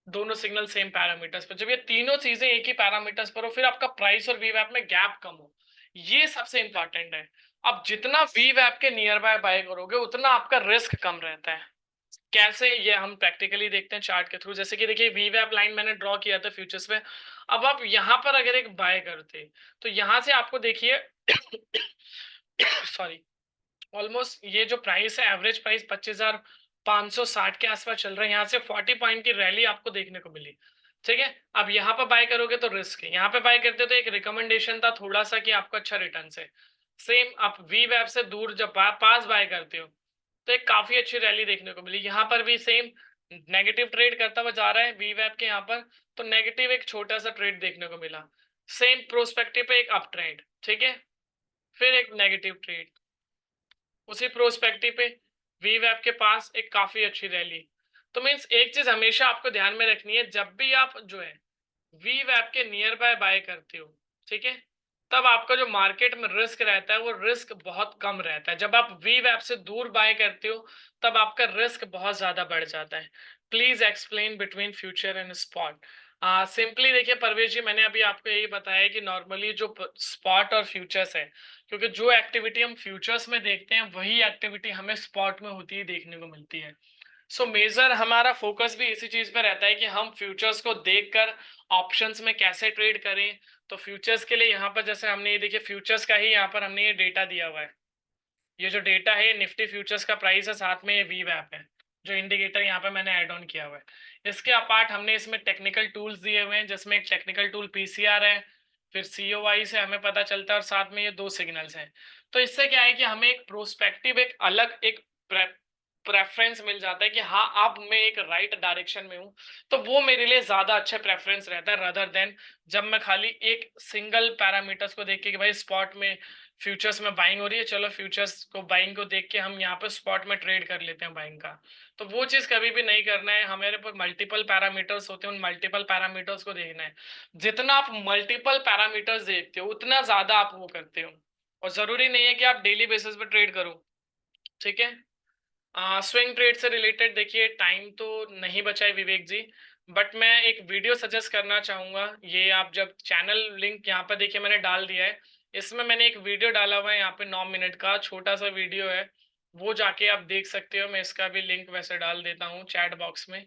दोनों सिग्नल सेम पैरामीटर्स पर, जब ये तीनों चीजें एक ही पैरामीटर्स पर हो, फिर आपका प्राइस और वीवैप में गैप कम हो, ये सबसे इंपॉर्टेंट है। अब जितना वीवैप के नियर बाय बाय करोगे उतना आपका रिस्क कम रहता है। कैसे, ये हम प्रैक्टिकली देखते हैं चार्ट के थ्रू। जैसे कि देखिए वीवैप लाइन मैंने ड्रॉ किया था फ्यूचर्स में, अब आप यहाँ पर अगर एक बाय करते तो यहाँ से आपको देखिए सॉरी, ऑलमोस्ट ये जो प्राइस है, एवरेज प्राइस 25,560 के आसपास चल रहा है। यहाँ से 40 पॉइंट की रैली आपको देखने को मिली। ठीक है, अब यहाँ पर बाय करोगे तो रिस्क है, यहाँ पे बाय करते हो तो एक रिकमेंडेशन था थोड़ा सा कि आपको अच्छा रिटर्न है। सेम आप वी वेब से दूर जब पास बाय करते हो तो एक काफी अच्छी रैली देखने को मिली। यहाँ पर भी सेम नेगेटिव ट्रेड करता हुआ जा रहा है वी वेब के यहाँ पर, तो नेगेटिव एक छोटा सा ट्रेड देखने को मिला। सेम प्रोस्पेक्टिव पे एक अप ट्रेंड, ठीक है, फिर एक नेगेटिव ट्रेड, उसी प्रोस्पेक्टिव पे वी वेब के पास एक काफी अच्छी रैली। तो मीन्स एक चीज हमेशा आपको ध्यान में रखनी है, जब भी आप जो है वी वेब के नियर बाय बाय करते हो, ठीक है, तब आपका जो मार्केट में रिस्क रहता है वो रिस्क बहुत कम रहता है। जब आप वी वेब से दूर बाय करते हो तब आपका रिस्क बहुत ज्यादा बढ़ जाता है। Please explain between future and spot. Simply देखिए परवेश जी, मैंने अभी आपको यही बताया कि नॉर्मली जो स्पॉट और फ्यूचर्स है, क्योंकि जो एक्टिविटी हम फ्यूचर्स में देखते हैं वही एक्टिविटी हमें स्पॉट में होती ही देखने को मिलती है। सो मेजर हमारा फोकस भी इसी चीज पे रहता है कि हम फ्यूचर्स को देखकर ऑप्शंस में कैसे ट्रेड करें। तो फ्यूचर्स के लिए यहाँ पर जैसे हमने ये देखिए फ्यूचर्स का ही यहाँ पर हमने ये डेटा दिया हुआ है। ये जो डेटा है निफ्टी फ्यूचर्स का प्राइस है, साथ में ये वी वैप है जो इंडिकेटर यहाँ पे मैंने ऐड ऑन किया हुआ है। इसके अपार्ट हमने इसमें टेक्निकल टूल्स दिए हुए हैं, जिसमें एक टेक्निकल टूल पीसीआर है, फिर सीओवाई से हमें पता चलता है, और साथ में ये 2 सिग्नल्स हैं। तो इससे क्या है कि हमें एक प्रोस्पेक्टिव, एक अलग एक प्रेफरेंस मिल जाता है कि हाँ अब मैं एक राइट डायरेक्शन में हूँ। तो वो मेरे लिए ज्यादा अच्छा प्रेफरेंस रहता है रदर देन जब मैं खाली एक सिंगल पैरामीटर्स को देख के कि भाई स्पॉट में फ्यूचर्स में बाइंग हो रही है, चलो फ्यूचर्स को बाइंग को देख के हम यहाँ पे स्पॉट में ट्रेड कर लेते हैं बाइंग का। तो वो चीज कभी भी नहीं करना है। हमारे पास मल्टीपल पैरामीटर्स होते हैं, उन मल्टीपल पैरामीटर्स को देखना है। जितना आप मल्टीपल पैरामीटर्स देखते हो उतना ज्यादा आप वो करते हो, और जरूरी नहीं है कि आप डेली बेसिस पे ट्रेड करो। ठीक है, स्विंग ट्रेड से रिलेटेड देखिए टाइम तो नहीं बचा है विवेक जी, बट मैं एक वीडियो सजेस्ट करना चाहूंगा। ये आप जब चैनल लिंक यहाँ पर देखिए मैंने डाल दिया है, इसमें मैंने एक वीडियो डाला हुआ है यहाँ पे 9 मिनट का छोटा सा वीडियो है, वो जाके आप देख सकते हो। मैं इसका भी लिंक वैसे डाल देता हूँ चैट बॉक्स में।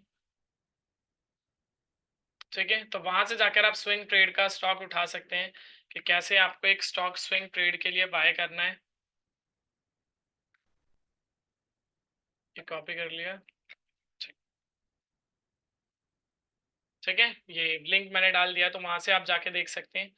ठीक है, तो वहां से जाकर आप स्विंग ट्रेड का स्टॉक उठा सकते हैं कि कैसे आपको एक स्टॉक स्विंग ट्रेड के लिए बाय करना है। ये कॉपी कर लिया। ठीक है, ये लिंक मैंने डाल दिया तो वहां से आप जाके देख सकते हैं।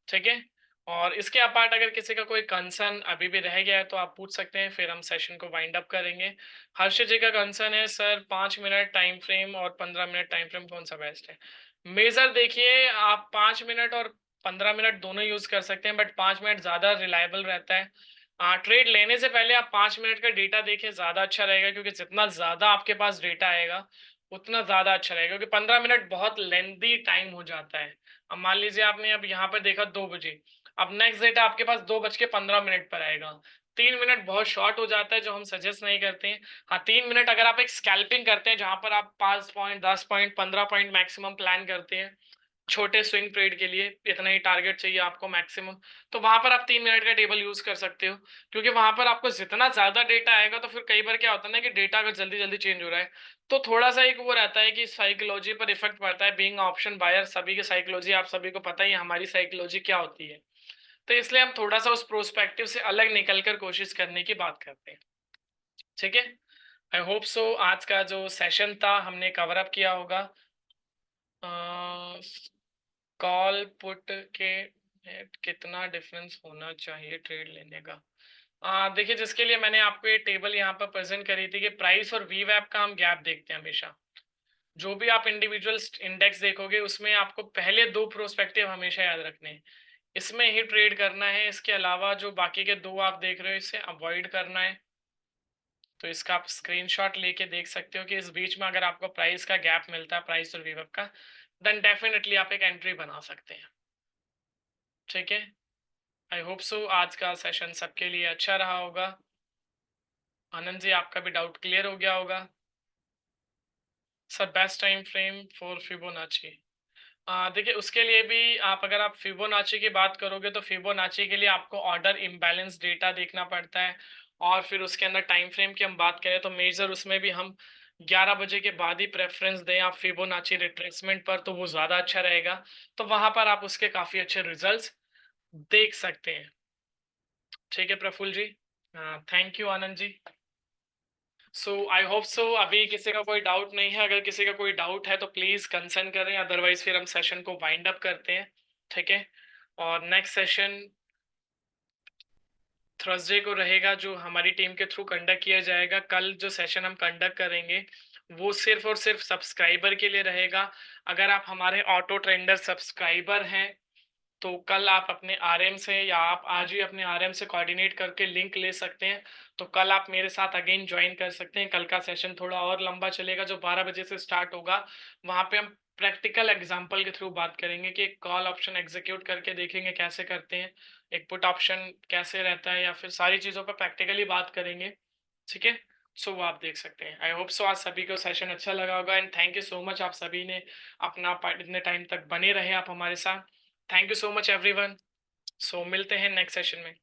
ठीक है, और इसके अपार्ट अगर किसी का कोई कंसर्न अभी भी रह गया है तो आप पूछ सकते हैं, फिर हम सेशन को वाइंड अप करेंगे। हर्षित जी का कंसर्न है सर 5 मिनट टाइम फ्रेम और 15 मिनट टाइम फ्रेम कौन सा बेस्ट है। मेजर देखिए, आप 5 मिनट और 15 मिनट दोनों यूज कर सकते हैं, बट 5 मिनट ज्यादा रिलायबल रहता है। ट्रेड लेने से पहले आप 5 मिनट का डेटा देखें, ज्यादा अच्छा रहेगा, क्योंकि जितना ज्यादा आपके पास डेटा आएगा उतना ज्यादा अच्छा रहेगा, क्योंकि 15 मिनट बहुत लेंदी टाइम हो जाता है। अब मान लीजिए आपने अब यहाँ पर देखा 2 बजे, अब नेक्स्ट डेटा आपके पास 2:15 पर आएगा। 3 मिनट बहुत शॉर्ट हो जाता है, जो हम सजेस्ट नहीं करते हैं। हाँ, 3 मिनट अगर आप एक स्कैल्पिंग करते हैं जहां पर आप 5 point 10 point 15 point maximum plan करते हैं छोटे स्विंग ट्रेड के लिए, इतना ही टारगेट चाहिए आपको मैक्सिमम, तो वहां पर आप 3 मिनट का टेबल यूज कर सकते हो। क्योंकि वहां पर आपको जितना ज्यादा डेटा आएगा तो फिर कई बार क्या होता है ना कि डेटा अगर जल्दी जल्दी चेंज हो रहा है तो थोड़ा सा एक वो रहता है कि साइकोलॉजी पर इफेक्ट पड़ता है। बीइंग ऑप्शन बायर सभी की साइकोलॉजी आप सभी को पता ही है, हमारी साइकोलॉजी क्या होती है। तो इसलिए हम थोड़ा सा उस प्रोस्पेक्टिव से अलग निकल कर कोशिश करने की बात करते हैं। ठीक है, आई होप सो आज का जो सेशन था हमने कवर अप किया होगा। कॉल पुट के कितना डिफरेंस होना चाहिए ट्रेड लेने का। देखिए, जिसके लिए मैंने आपको ये टेबल यहाँ पर प्रेजेंट करी थी कि प्राइस और वी वैप का हम गैप देखते हैं हमेशा। जो भी आप इंडिविजुअल इंडेक्स देखोगे उसमें आपको पहले 2 प्रोस्पेक्टिव हमेशा याद रखने हैं, इसमें ही ट्रेड करना है। इसके अलावा जो बाकी के 2 आप देख रहे हो इसे अवॉइड करना है। तो इसका आप स्क्रीनशॉट लेके देख सकते हो कि इस बीच में अगर आपको प्राइस का गैप मिलता है, प्राइस और वी वैप का, देन डेफिनेटली आप एक एंट्री बना सकते हैं। ठीक है, आई होप सो आज का सेशन सबके लिए अच्छा रहा होगा। आनंद जी, आपका भी डाउट क्लियर हो गया होगा। Sir best time frame for Fibonacci, देखिए उसके लिए भी आप अगर आप फिबोनाची की बात करोगे तो फिबोनाची के लिए आपको ऑर्डर इम्बैलेंस डेटा देखना पड़ता है, और फिर उसके अंदर टाइम फ्रेम की हम बात करें तो मेजर उसमें भी हम 11 बजे के बाद ही प्रेफरेंस दें आप फिबोनाची रिट्रेसमेंट पर, तो वो ज़्यादा अच्छा रहेगा। तो वहां पर आप उसके काफ़ी अच्छे रिजल्ट्स देख सकते हैं। ठीक है Praful ji. Thank you Anand ji. So I hope so अभी किसी का कोई डाउट नहीं है। अगर किसी का कोई डाउट है तो प्लीज कंसर्न करें, अदरवाइज फिर हम सेशन को वाइंड अप करते हैं। ठीक है। और नेक्स्ट सेशन थर्सडे को रहेगा, जो हमारी टीम के थ्रू कंडक्ट किया जाएगा। कल जो सेशन हम कंडक्ट करेंगे वो सिर्फ और सिर्फ सब्सक्राइबर के लिए रहेगा। अगर आप हमारे ऑटो ट्रेंडर सब्सक्राइबर हैं तो कल आप अपने आरएम से, या आप आज ही अपने आरएम से कोऑर्डिनेट करके लिंक ले सकते हैं। तो कल आप मेरे साथ अगेन ज्वाइन कर सकते हैं। कल का सेशन थोड़ा और लंबा चलेगा, जो 12 बजे से स्टार्ट होगा। वहाँ पे हम प्रैक्टिकल एग्जांपल के थ्रू बात करेंगे कि एक कॉल ऑप्शन एग्जीक्यूट करके देखेंगे कैसे करते हैं, एक पुट ऑप्शन कैसे रहता है, या फिर सारी चीज़ों पर प्रैक्टिकली बात करेंगे। ठीक है। सो वो आप देख सकते हैं। आई होप सो आज सभी को सेशन अच्छा लगा होगा, and thank you so much आप सभी ने अपना इतने टाइम तक बने रहे आप हमारे साथ। Thank you so much everyone. So मिलते हैं नेक्स्ट सेशन में।